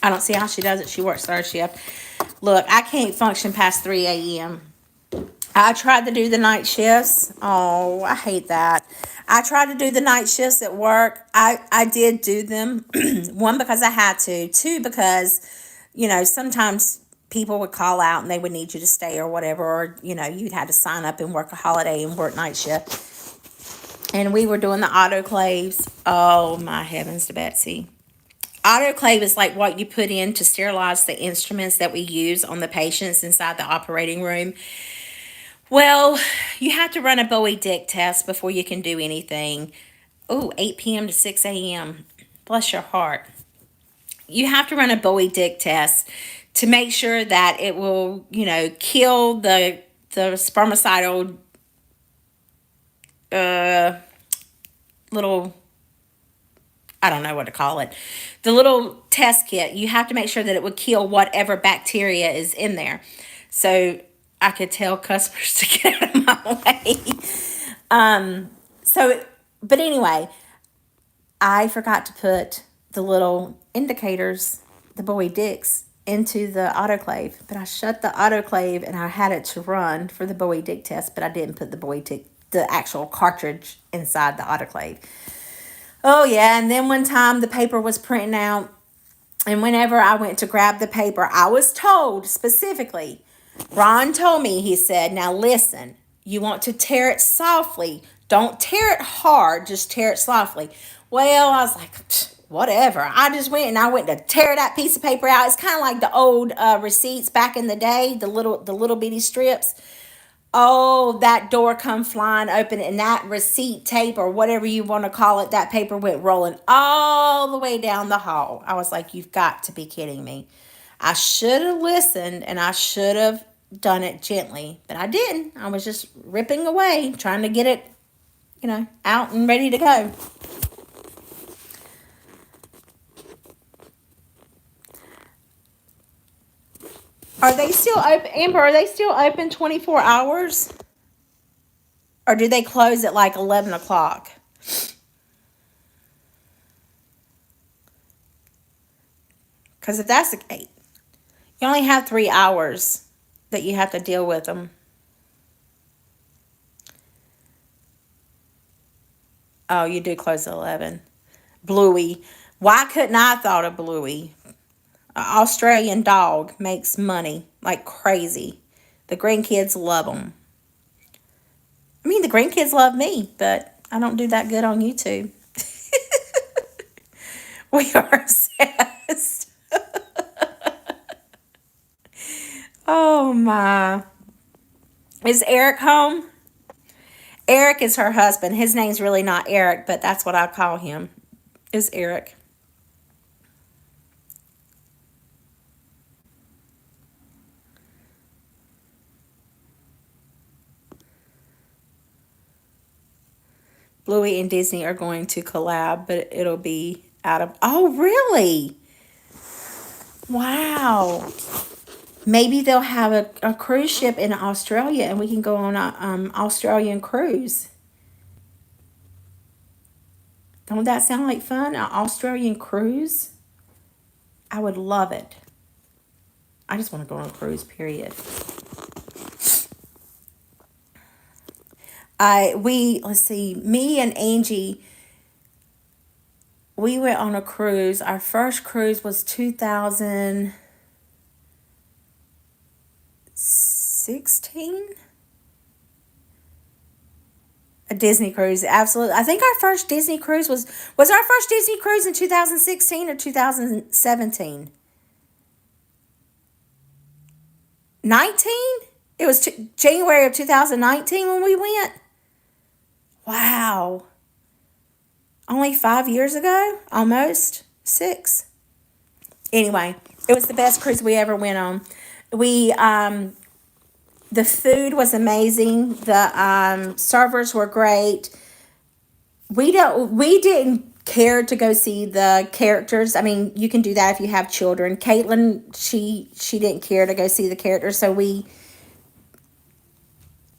I don't see how she does it. She works third shift. Look, I can't function past 3 a.m. I tried to do the night shifts. Oh, I hate that. I tried to do the night shifts at work. I did do them. One, because I had to. Two, because, sometimes people would call out and they would need you to stay or whatever. Or, you'd had to sign up and work a holiday and work night shift. And we were doing the autoclaves. Oh, my heavens to Betsy. Autoclave is like what you put in to sterilize the instruments that we use on the patients inside the operating room. Well, you have to run a Bowie Dick test before you can do anything. Oh, 8 p.m. to 6 a.m. Bless your heart. You have to run a Bowie Dick test to make sure that it will, kill the spermicidal little, I don't know what to call it. The little test kit, you have to make sure that it would kill whatever bacteria is in there. So I could tell customers to get out of my way. But anyway, I forgot to put the little indicators, the Bowie Dicks, into the autoclave. But I shut the autoclave and I had it to run for the Bowie Dick test, but I didn't put the actual cartridge inside the autoclave. Oh, yeah, and then one time the paper was printing out, and whenever I went to grab the paper, I was told specifically, Ron told me, he said, now listen, you want to tear it softly. Don't tear it hard, just tear it softly. Well, I was like, whatever. I just went to tear that piece of paper out. It's kind of like the old receipts back in the day, the little bitty strips. Oh, that door come flying open, and that receipt tape or whatever you want to call it, that paper went rolling all the way down the hall. I was like, you've got to be kidding me. I should have listened and I should have done it gently, but I didn't. I was just ripping away, trying to get it, out and ready to go. Are they still open, Amber? Are they still open 24 hours? Or do they close at like 11 o'clock? Because if that's the case, you only have 3 hours that you have to deal with them. Oh, you do close at 11. Bluey. Why couldn't I have thought of Bluey? An Australian dog makes money like crazy. The grandkids love them. I mean, the grandkids love me, but I don't do that good on YouTube. We are obsessed. Oh, my. Is Eric home? Eric is her husband. His name's really not Eric, but that's what I call him, is Eric. Bluey and Disney are going to collab, but it'll be out of... Oh, really? Wow. Maybe they'll have a cruise ship in Australia and we can go on a Australian cruise. Don't that sound like fun? An Australian cruise? I would love it. I just want to go on a cruise, period. Let's see, me and Angie, we went on a cruise. Our first cruise was 2016. A Disney cruise, absolutely. I think our first Disney cruise was our first Disney cruise in 2016 or 2017. 19? It was January of 2019 when we went. Wow. Only 5 years ago? Almost 6. Anyway, it was the best cruise we ever went on. We the food was amazing. The servers were great. We didn't care to go see the characters. I mean, you can do that if you have children. Caitlin, she didn't care to go see the characters, so we.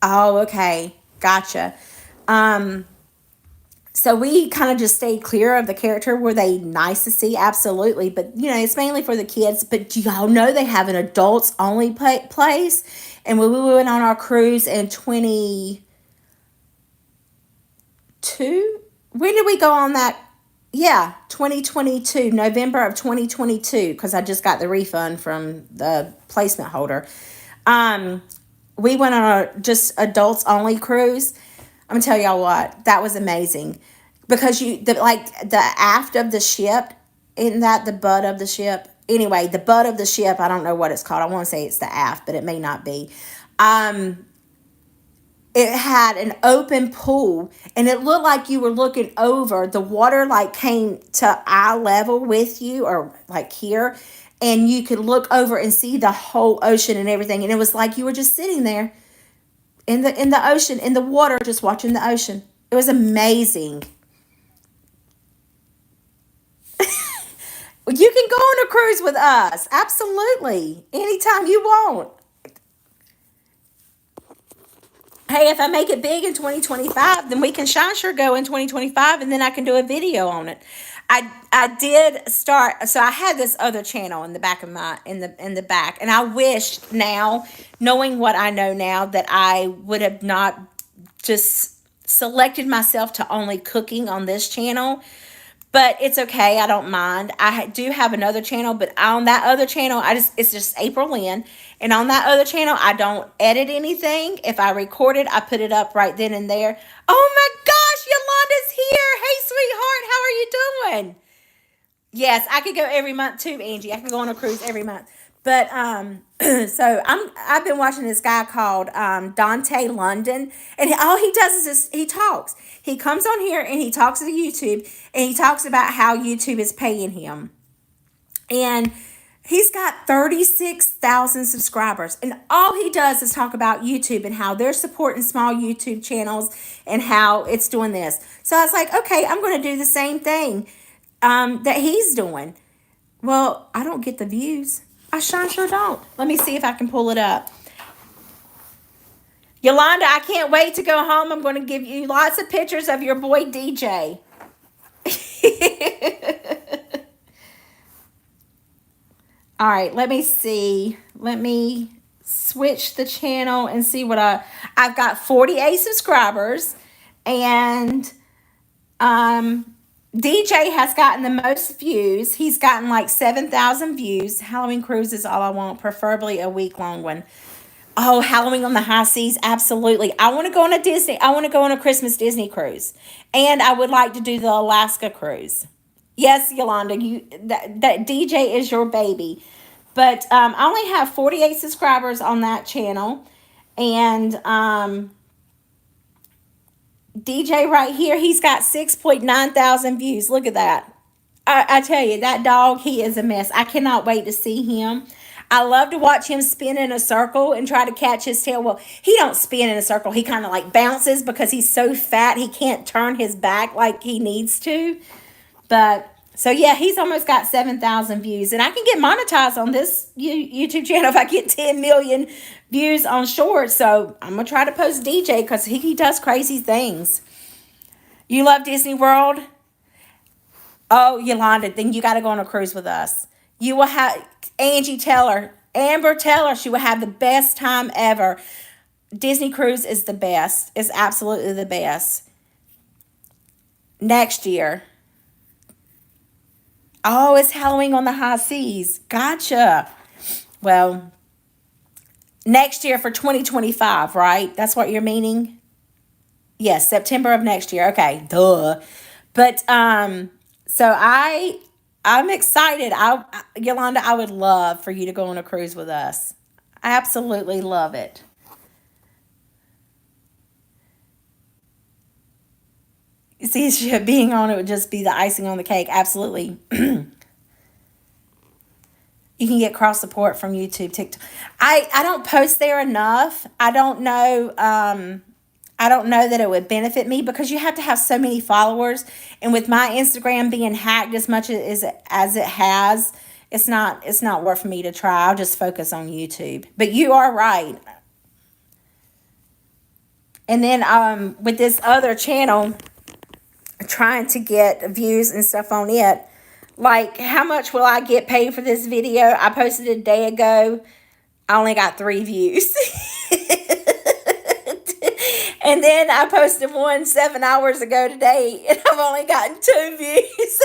Oh, okay, gotcha. Um, so we kind of just stayed clear of the character. Were they nice to see? Absolutely, but it's mainly for the kids. But do y'all know they have an adults only place? And when we went on our cruise in 22, when did we go on that? Yeah, 2022, November of 2022, because I just got the refund from the placement holder. Um, we went on a just adults only cruise. I'm gonna tell y'all what, that was amazing, because the aft of the ship, isn't that the butt of the ship? Anyway, the butt of the ship, I don't know what it's called. I want to say it's the aft, but it may not be. Um, it had an open pool, and it looked like you were looking over. The water like came to eye level with you, or like here, and you could look over and see the whole ocean and everything. And it was like you were just sitting there in the ocean, in the water, just watching the ocean. It was amazing. You can go on a cruise with us. Absolutely. Anytime you want. Hey, if I make it big in 2025, then we can shine sure go in 2025, and then I can do a video on it. I did start, so I had this other channel in the back of my in the back, and I wish now, knowing what I know now, that I would have not just selected myself to only cooking on this channel. But it's okay. I don't mind. Do have another channel, but on that other channel, it's just April Lynn. And on that other channel, I don't edit anything. If I record it, I put it up right then and there. Oh my gosh, Yolanda's here. Hey, sweetheart, how are you doing? Yes, I could go every month too, Angie. I could go on a cruise every month. But so I've been watching this guy called Dante London, and all he does is he talks. He comes on here and he talks to YouTube, and he talks about how YouTube is paying him. And he's got 36,000 subscribers, and all he does is talk about YouTube and how they're supporting small YouTube channels and how it's doing this. So I was like, okay, I'm going to do the same thing that he's doing. Well, I don't get the views. I sure don't. Let me see if I can pull it up. Yolanda, I can't wait to go home. I'm going to give you lots of pictures of your boy DJ. All right, let me see. Let me switch the channel and see what I've got 48 subscribers, and DJ has gotten the most views. He's gotten like 7,000 views. Halloween cruise is all I want, preferably a week-long one. Oh, Halloween on the high seas, absolutely. I want to go on a Christmas Disney cruise, and I would like to do the Alaska cruise. Yes, Yolanda, that DJ is your baby. But I only have 48 subscribers on that channel, and DJ right here, he's got 6.9 thousand views. Look at that. I tell you, that dog, he is a mess. I cannot wait to see him. I love to watch him spin in a circle and try to catch his tail. Well, he don't spin in a circle. He kind of like bounces because he's so fat he can't turn his back like he needs to. But, so yeah, he's almost got 7,000 views. And I can get monetized on this YouTube channel if I get 10 million views on shorts. So I'm going to try to post DJ because he does crazy things. You love Disney World? Oh, Yolanda, then you got to go on a cruise with us. You will have Amber Teller. She will have the best time ever. Disney Cruise is the best. It's absolutely the best. Next year. Oh, it's Halloween on the High Seas. Gotcha. Well, next year for 2025, right? That's what you're meaning? Yes, September of next year. Okay, duh. But so I'm excited. Yolanda, I would love for you to go on a cruise with us. I absolutely love it. You see, being on it would just be the icing on the cake. Absolutely. You can get cross support from YouTube, TikTok. I don't post there enough. I don't know that it would benefit me because you have to have so many followers, and with my Instagram being hacked as much as it has, it's not worth me to try. I'll just focus on YouTube. But you are right. And then with this other channel, trying to get views and stuff on it. Like, how much will I get paid for this video? I posted a day ago. I only got 3 views. And then I posted one 7 hours ago today, and I've only gotten 2 views.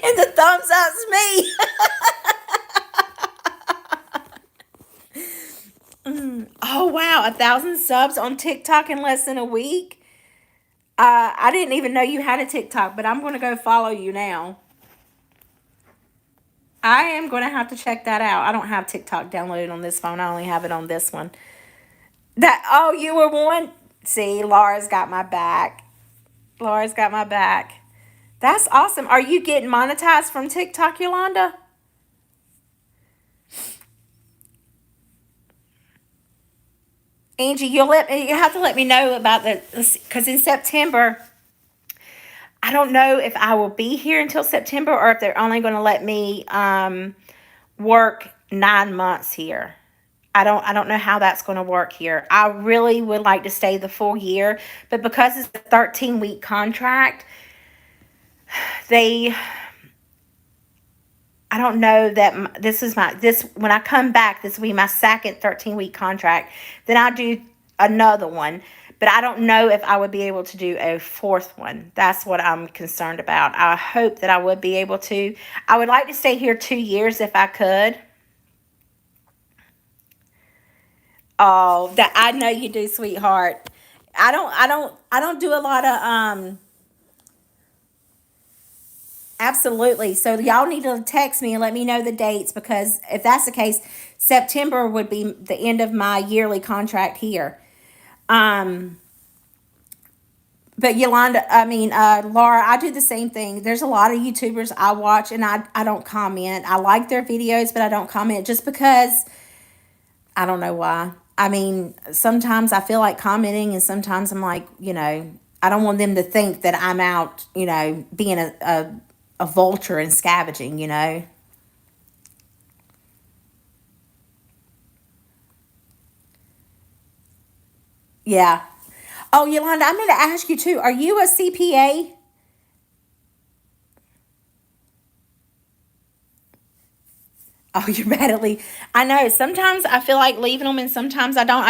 And the thumbs up's me. Oh, wow. 1,000 subs on TikTok in less than a week. I didn't even know you had a TikTok, but I'm going to go follow you now. I am going to have to check that out. I don't have TikTok downloaded on this phone. I only have it on this one. Oh, you were one. See, Laura's got my back. Laura's got my back. That's awesome. Are you getting monetized from TikTok, Yolanda? Angie, you have to let me know about because in September, I don't know if I will be here until September or if they're only going to let me work 9 months here. I don't know how that's going to work here. I really would like to stay the full year, but because it's a 13-week contract, I don't know that when I come back, this will be my second 13-week contract. Then I'll do another one, but I don't know if I would be able to do a 4th one. That's what I'm concerned about. I hope that I would be able to. I would like to stay here 2 years if I could. Oh, that I know you do, sweetheart. I don't do a lot of absolutely. So y'all need to text me and let me know the dates, because if that's the case, September would be the end of my yearly contract here. But Yolanda, Laura, I do the same thing. There's a lot of YouTubers I watch and I don't comment. I like their videos, but I don't comment just because I don't know why. Sometimes I feel like commenting, and sometimes I'm like, I don't want them to think that I'm out, being a vulture and scavenging, Yeah. Oh, Yolanda, I'm going to ask you too. Are you a CPA? Oh, you're mad at Lee. I know. Sometimes I feel like leaving them, and sometimes I don't.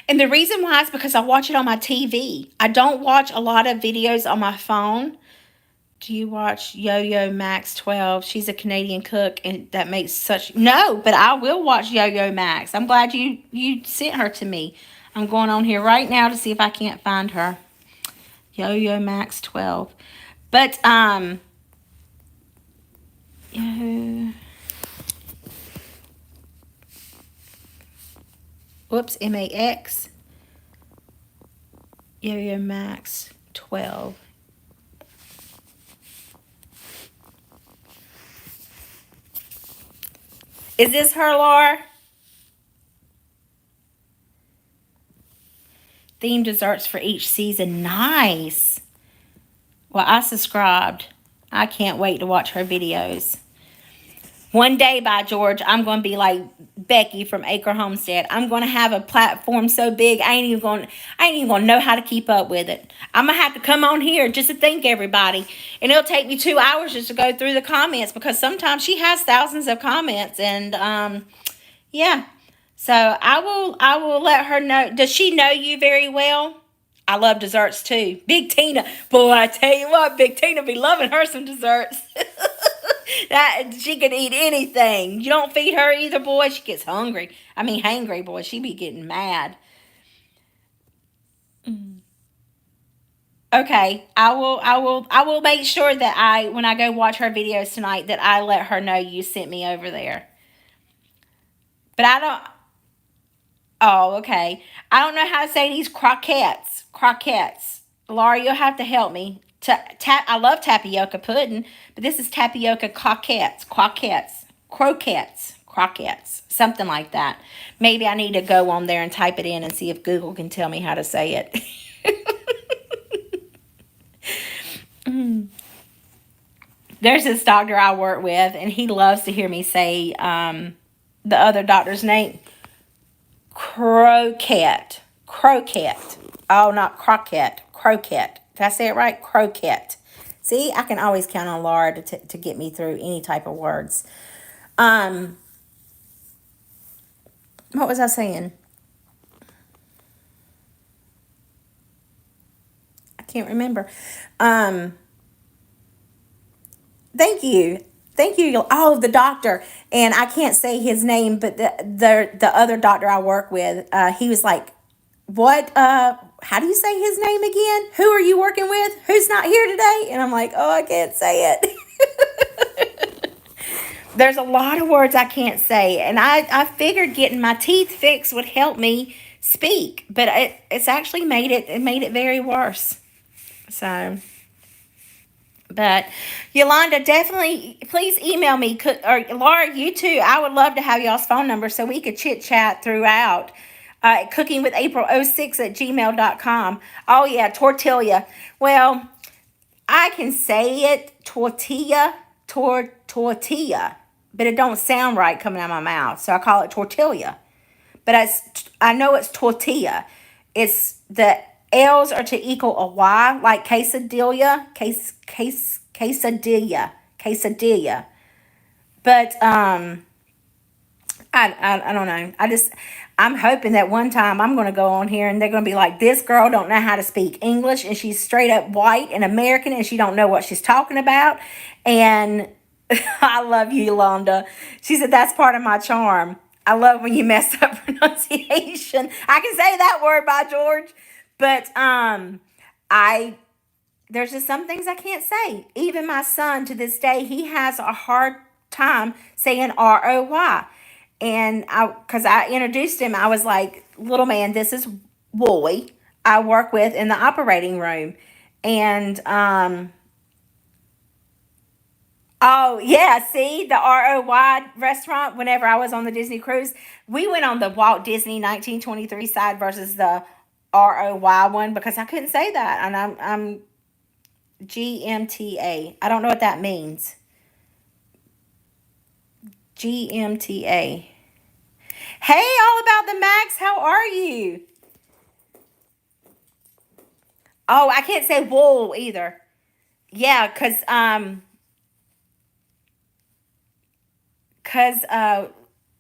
And the reason why is because I watch it on my TV. I don't watch a lot of videos on my phone. Do you watch Yo-Yo Max 12? She's a Canadian cook, and that makes such... No, but I will watch Yo-Yo Max. I'm glad you sent her to me. I'm going on here right now to see if I can't find her. Yo-Yo Max 12. But, whoops, MAX. Yo-Yo Max 12. Is this her, Laura? Theme desserts for each season. Nice. Well, I subscribed. I can't wait to watch her videos. One day, by George, I'm going to be like Becky from Acre Homestead. I'm going to have a platform so big, I ain't even going to know how to keep up with it. I'm going to have to come on here just to thank everybody. And it'll take me 2 hours just to go through the comments, because sometimes she has thousands of comments. And, yeah. So I will let her know. Does she know you very well? I love desserts too. Big Tina, boy, I tell you what, Big Tina be loving her some desserts. That she could eat anything. You don't feed her either, boy. She gets hungry. I mean, hangry, boy. She be getting mad. Okay, I will make sure that when I go watch her videos tonight, that I let her know you sent me over there. But I don't. Oh, okay. I don't know how to say these croquettes. Croquettes. Laura, you'll have to help me. I love tapioca pudding, but this is tapioca croquettes. Croquettes. Croquettes. Croquettes. Something like that. Maybe I need to go on there and type it in and see if Google can tell me how to say it. There's this doctor I work with, and he loves to hear me say the other doctor's name. Croquette. Croquette. Oh, not croquette. Croquette. Did I say it right? Croquette. See, I can always count on Laura to get me through any type of words. Um, what was I saying? I can't remember. Um, Thank you. Thank you. Oh, the doctor. And I can't say his name, but the other doctor I work with, he was like, what, how do you say his name again? Who are you working with? Who's not here today? And I'm like, oh, I can't say it. There's a lot of words I can't say. And I figured getting my teeth fixed would help me speak, but it's actually made it very worse. So. But Yolanda, definitely, please email me. Or Laura, you too. I would love to have y'all's phone number so we could chit chat throughout. Cookingwithapril06@gmail.com. Oh, yeah, tortilla. Well, I can say it, tortilla, tortilla, but it don't sound right coming out of my mouth. So I call it tortilla. But I know it's tortilla. It's the L's are to equal a Y, like quesadilla, quesadilla. But I don't know. I'm hoping that one time I'm going to go on here and they're going to be like, this girl don't know how to speak English, and she's straight up white and American, and she don't know what she's talking about. And I love you, Yolanda. She said that's part of my charm. I love when you mess up pronunciation. I can say that word, by George. But I there's just some things I can't say. Even my son to this day, he has a hard time saying ROY. And because I introduced him, I was like, little man, this is Wooly. I work with in the operating room. And oh, yeah. See, the ROY restaurant, whenever I was on the Disney cruise, we went on the Walt Disney 1923 side versus the ROY one because I couldn't say that. And I'm GMTA. I don't know what that means. GMTA. Hey, all about the Max. How are you? Oh, I can't say wool either. Yeah, cause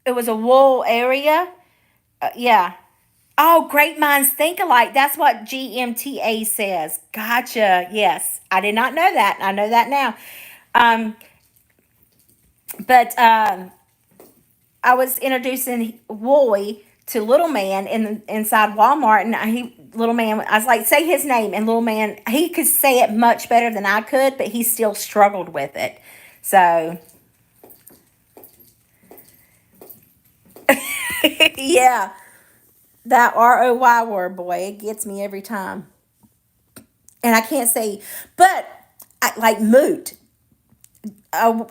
it was a wool area. Yeah. Oh, great minds think alike. That's what GMTA says. Gotcha. Yes, I did not know that. I know that now. Um, but I was introducing Wooly to Little Man inside Walmart, and Little Man, I was like, say his name, and Little Man, he could say it much better than I could, but he still struggled with it. So yeah, that ROY word, boy, it gets me every time. And I can't say, but like moot.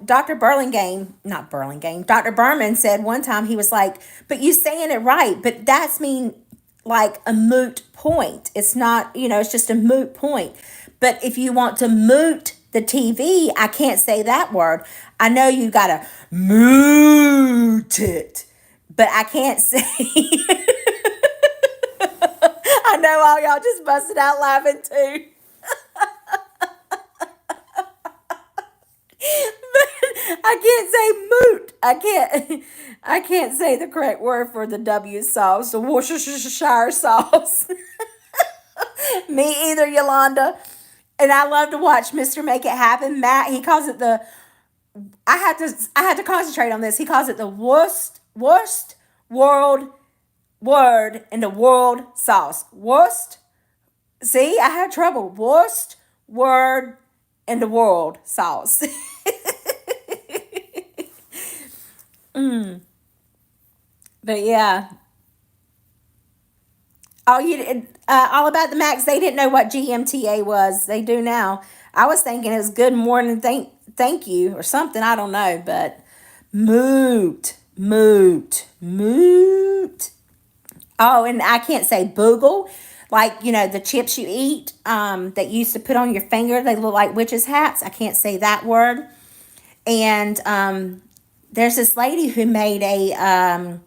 Dr. Burlingame, not Burlingame, Dr. Berman said one time, he was like, but you saying it right, but that's mean like a moot point. It's not, it's just a moot point. But if you want to moot the TV, I can't say that word. I know you got to moot it, but I can't say. I know all y'all just busted out laughing too. I can't say moot. I can't say the correct word for the W sauce, the Worcestershire sauce. Me either, Yolanda. And I love to watch Mr. Make It Happen. Matt, he calls it the I had to concentrate on this. He calls it the worst world word in the world sauce. Worst. See, I had trouble. Worst word in the world sauce. But yeah. Oh, all about the Max. They didn't know what GMTA was. They do now. I was thinking it was good morning, thank you or something. I don't know, but moot. Oh, and I can't say boogle, like the chips you eat that you used to put on your finger. They look like witches' hats. I can't say that word. And there's this lady who made a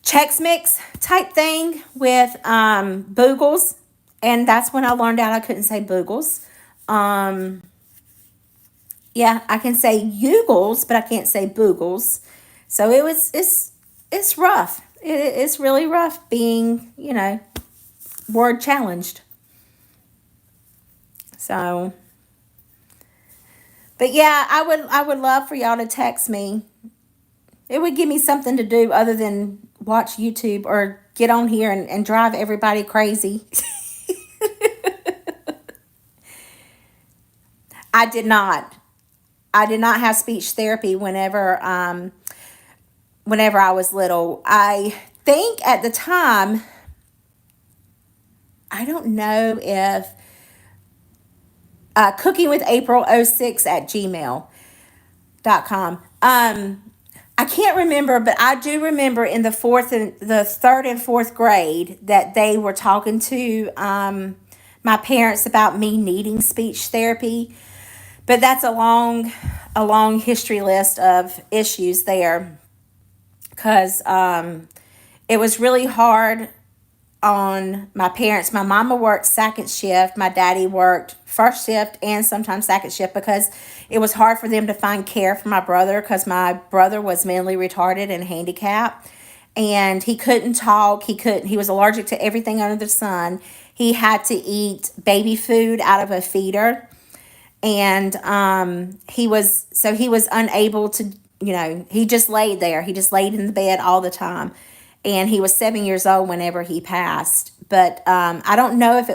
Chex Mix type thing with boogles, and that's when I learned out I couldn't say boogles. Yeah, I can say Yugles, but I can't say boogles. So it's rough. It's really rough being word challenged. So, but yeah, I would love for y'all to text me. It would give me something to do other than watch YouTube or get on here and drive everybody crazy. I did not. I did not have speech therapy whenever I was little. I think at the time, I don't know if cooking with April '06 at gmail.com. I can't remember, but I do remember in the third and fourth grade that they were talking to my parents about me needing speech therapy. But that's a long history list of issues there, because it was really hard on my parents. My mama worked second shift. My daddy worked first shift and sometimes second shift, because it was hard for them to find care for my brother, because my brother was mentally retarded and handicapped, and he couldn't talk. He was allergic to everything under the sun. He had to eat baby food out of a feeder, and he was unable to, he just laid there. He just laid in the bed all the time, and he was 7 years old whenever he passed. But I don't know if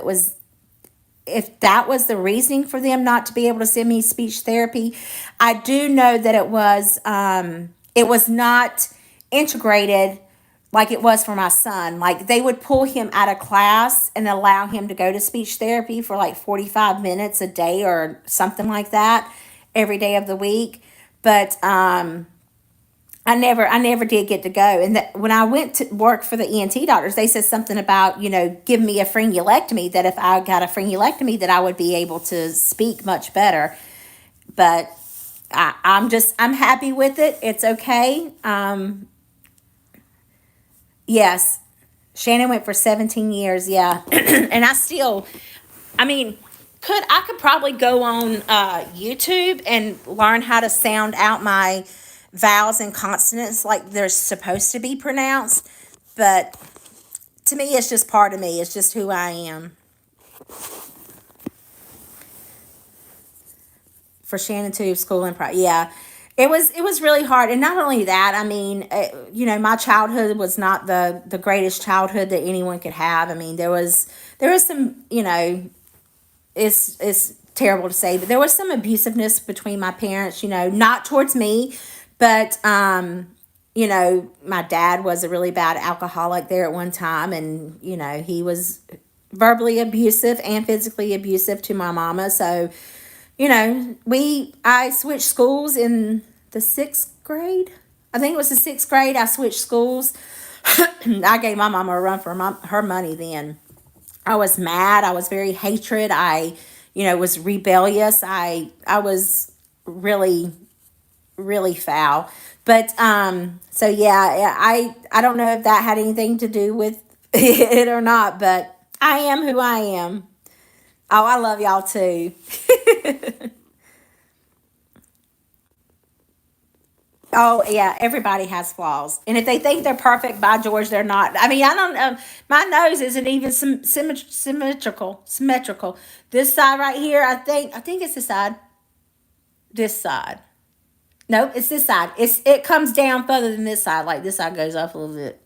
that was the reasoning for them not to be able to send me speech therapy. I do know that it was not integrated like it was for my son. Like, they would pull him out of class and allow him to go to speech therapy for like 45 minutes a day or something like that every day of the week. But I never did get to go. And when I went to work for the ENT doctors, they said something about, give me a frenulectomy, that if I got a frenulectomy, that I would be able to speak much better. But I'm happy with it. It's okay. Yes. Shannon went for 17 years. Yeah. And I could probably go on YouTube and learn how to sound out my vowels and consonants like they're supposed to be pronounced. But to me, it's just part of me. It's just who I am. For Shannon too, school and pride. Yeah, it was really hard. And not only that, my childhood was not the greatest childhood that anyone could have. I mean, there was some, it's terrible to say, but there was some abusiveness between my parents, not towards me, but my dad was a really bad alcoholic there at one time, and he was verbally abusive and physically abusive to my mama. So I switched schools in the 6th grade. I think it was the 6th grade. I switched schools. I gave my mama a run for her money then. I was mad. I was very hatred. I, was rebellious. I was really, really foul. But, so yeah, I don't know if that had anything to do with it or not, but I am who I am. Oh, I love y'all too. Oh yeah, everybody has flaws, and if they think they're perfect, by George, they're not. I mean, I don't. My nose isn't even symmetrical. Symmetrical. This side right here, I think. I think it's this side. This side. Nope, it's this side. It comes down further than this side. Like this side goes up a little bit.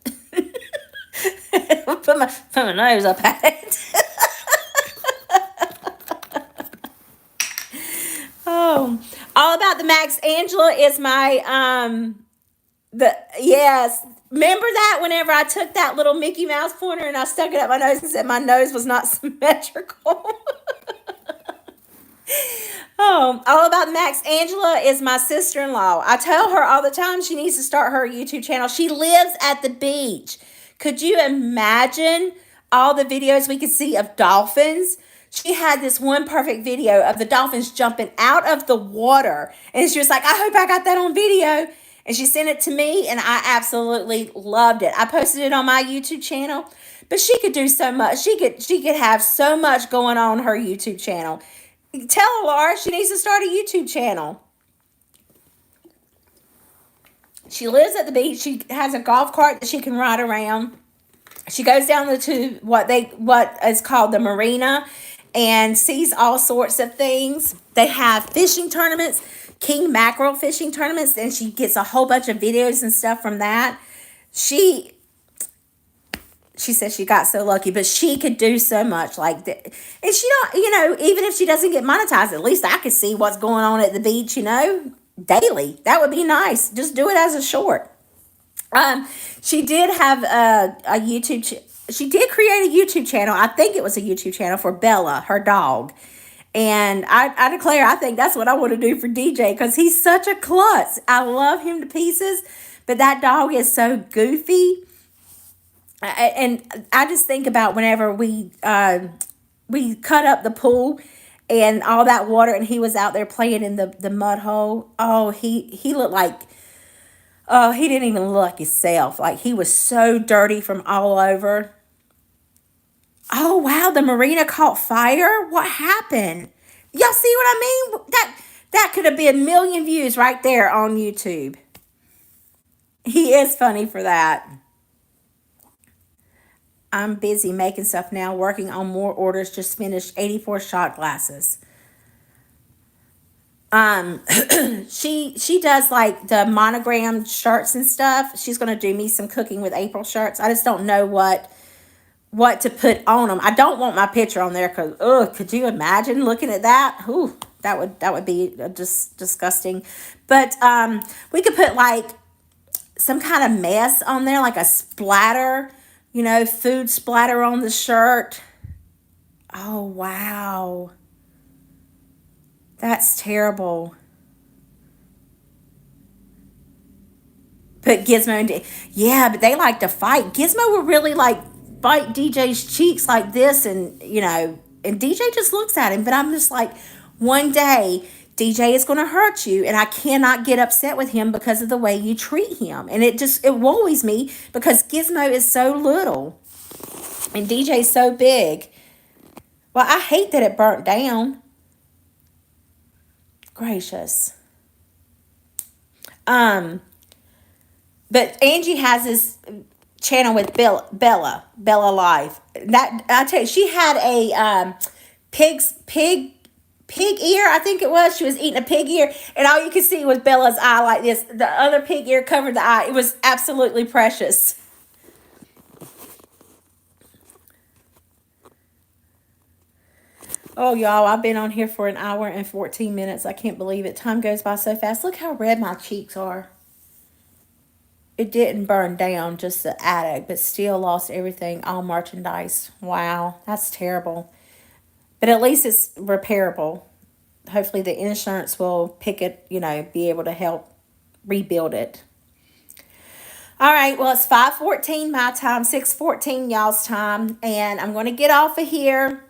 Put my nose up at it. Oh, all about the Max. Angela is my the yes. Remember that whenever I took that little Mickey Mouse pointer and I stuck it up my nose and said my nose was not symmetrical. Oh, all about Max. Angela is my sister-in-law. I tell her all the time she needs to start her YouTube channel. She lives at the beach. Could you imagine all the videos we could see of dolphins? She had this one perfect video of the dolphins jumping out of the water. And she was like, I hope I got that on video. And she sent it to me, and I absolutely loved it. I posted it on my YouTube channel. But she could do so much. She could have so much going on her YouTube channel. Tell her, Laura, she needs to start a YouTube channel. She lives at the beach. She has a golf cart that she can ride around. She goes down to what is called the marina and sees all sorts of things. They have fishing tournaments, king mackerel fishing tournaments, and she gets a whole bunch of videos and stuff from that. She said she got so lucky, but she could do so much like that. And she don't, even if she doesn't get monetized, at least I could see what's going on at the beach, daily. That would be nice. Just do it as a short. She did have a YouTube. She did create a YouTube channel. I think it was a YouTube channel for Bella, her dog. And I declare, I think that's what I want to do for DJ because he's such a klutz. I love him to pieces, but that dog is so goofy. And I just think about whenever we cut up the pool and all that water, and he was out there playing in the mud hole. Oh, he looked like, oh, he didn't even look like himself. Like he was so dirty from all over. Oh wow, the marina caught fire. What happened? Y'all see what I mean? That could have been a million views right there on YouTube. He is funny for that. I'm busy making stuff now, working on more orders. Just finished 84 shot glasses. Um, she does like the monogrammed shirts and stuff. She's gonna do me some cooking with April shirts. I just don't know what to put on them. I don't want my picture on there because could you imagine looking at that? Ooh, that would be just disgusting. But we could put like some kind of mess on there, like a splatter, food splatter on the shirt. Oh, wow. That's terrible. Put Gizmo in. Yeah, but they like to fight. Gizmo would really like bite DJ's cheeks like this, and and DJ just looks at him. But I'm just like, one day DJ is going to hurt you, and I cannot get upset with him because of the way you treat him. And it worries me because Gizmo is so little and DJ's so big. Well, I hate that it burnt down. Gracious. But Angie has this channel with Bella Live. That I tell you, she had a pig ear, I think it was. She was eating a pig ear, and all you could see was Bella's eye like this. The other pig ear covered the eye. It was absolutely precious. Oh, y'all, I've been on here for an hour and 14 minutes. I can't believe it. Time goes by so fast. Look how red my cheeks are. It didn't burn down, just the attic, but still lost everything, all merchandise. Wow, that's terrible. But at least it's repairable. Hopefully the insurance will pick it, be able to help rebuild it. All right, well, it's 5:14 my time, 6:14 y'all's time, and I'm going to get off of here.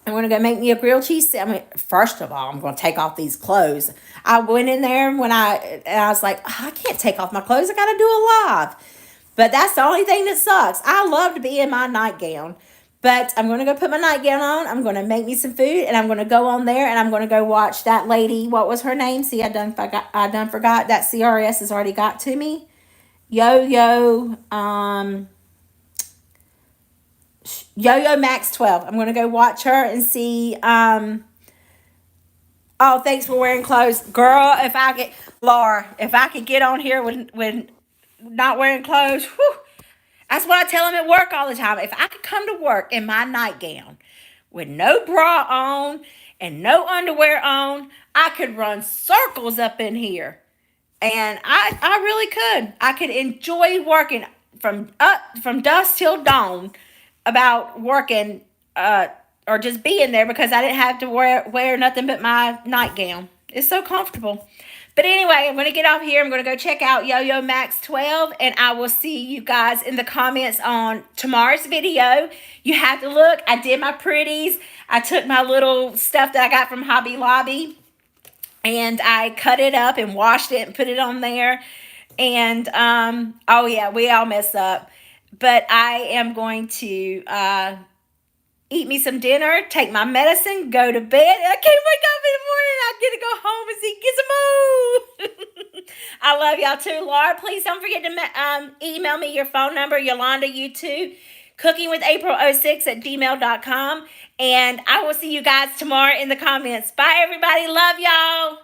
I'm going to go make me a grilled cheese. First of all, I'm going to take off these clothes. I went in there and I was like, I can't take off my clothes. I got to do a live. But that's the only thing that sucks. I love to be in my nightgown. But I'm going to go put my nightgown on. I'm going to make me some food, and I'm going to go on there, and I'm going to go watch that lady. What was her name? See, I done forgot. That CRS has already got to me. Yo-Yo Max 12. I'm going to go watch her and see. Oh, thanks for wearing clothes. Girl, Laura, if I could get on here when not wearing clothes, whew, that's what I tell them at work all the time. If I could come to work in my nightgown with no bra on and no underwear on, I could run circles up in here. And I really could. I could enjoy working from dusk till dawn about working or just being there because I didn't have to wear nothing but my nightgown. It's so comfortable. But anyway, I'm going to get off here. I'm going to go check out Yo-Yo Max 12, and I will see you guys in the comments on tomorrow's video. You have to look. I did my pretties. I took my little stuff that I got from Hobby Lobby, and I cut it up and washed it and put it on there. And, oh yeah, we all mess up. But I am going to eat me some dinner, take my medicine, go to bed. I can't wake up in the morning. I get to go home and see Gizmo. I love y'all too. Laura, please don't forget to email me your phone number. Yolanda, you too. cookingwithapril06@gmail.com. And I will see you guys tomorrow in the comments. Bye, everybody. Love y'all.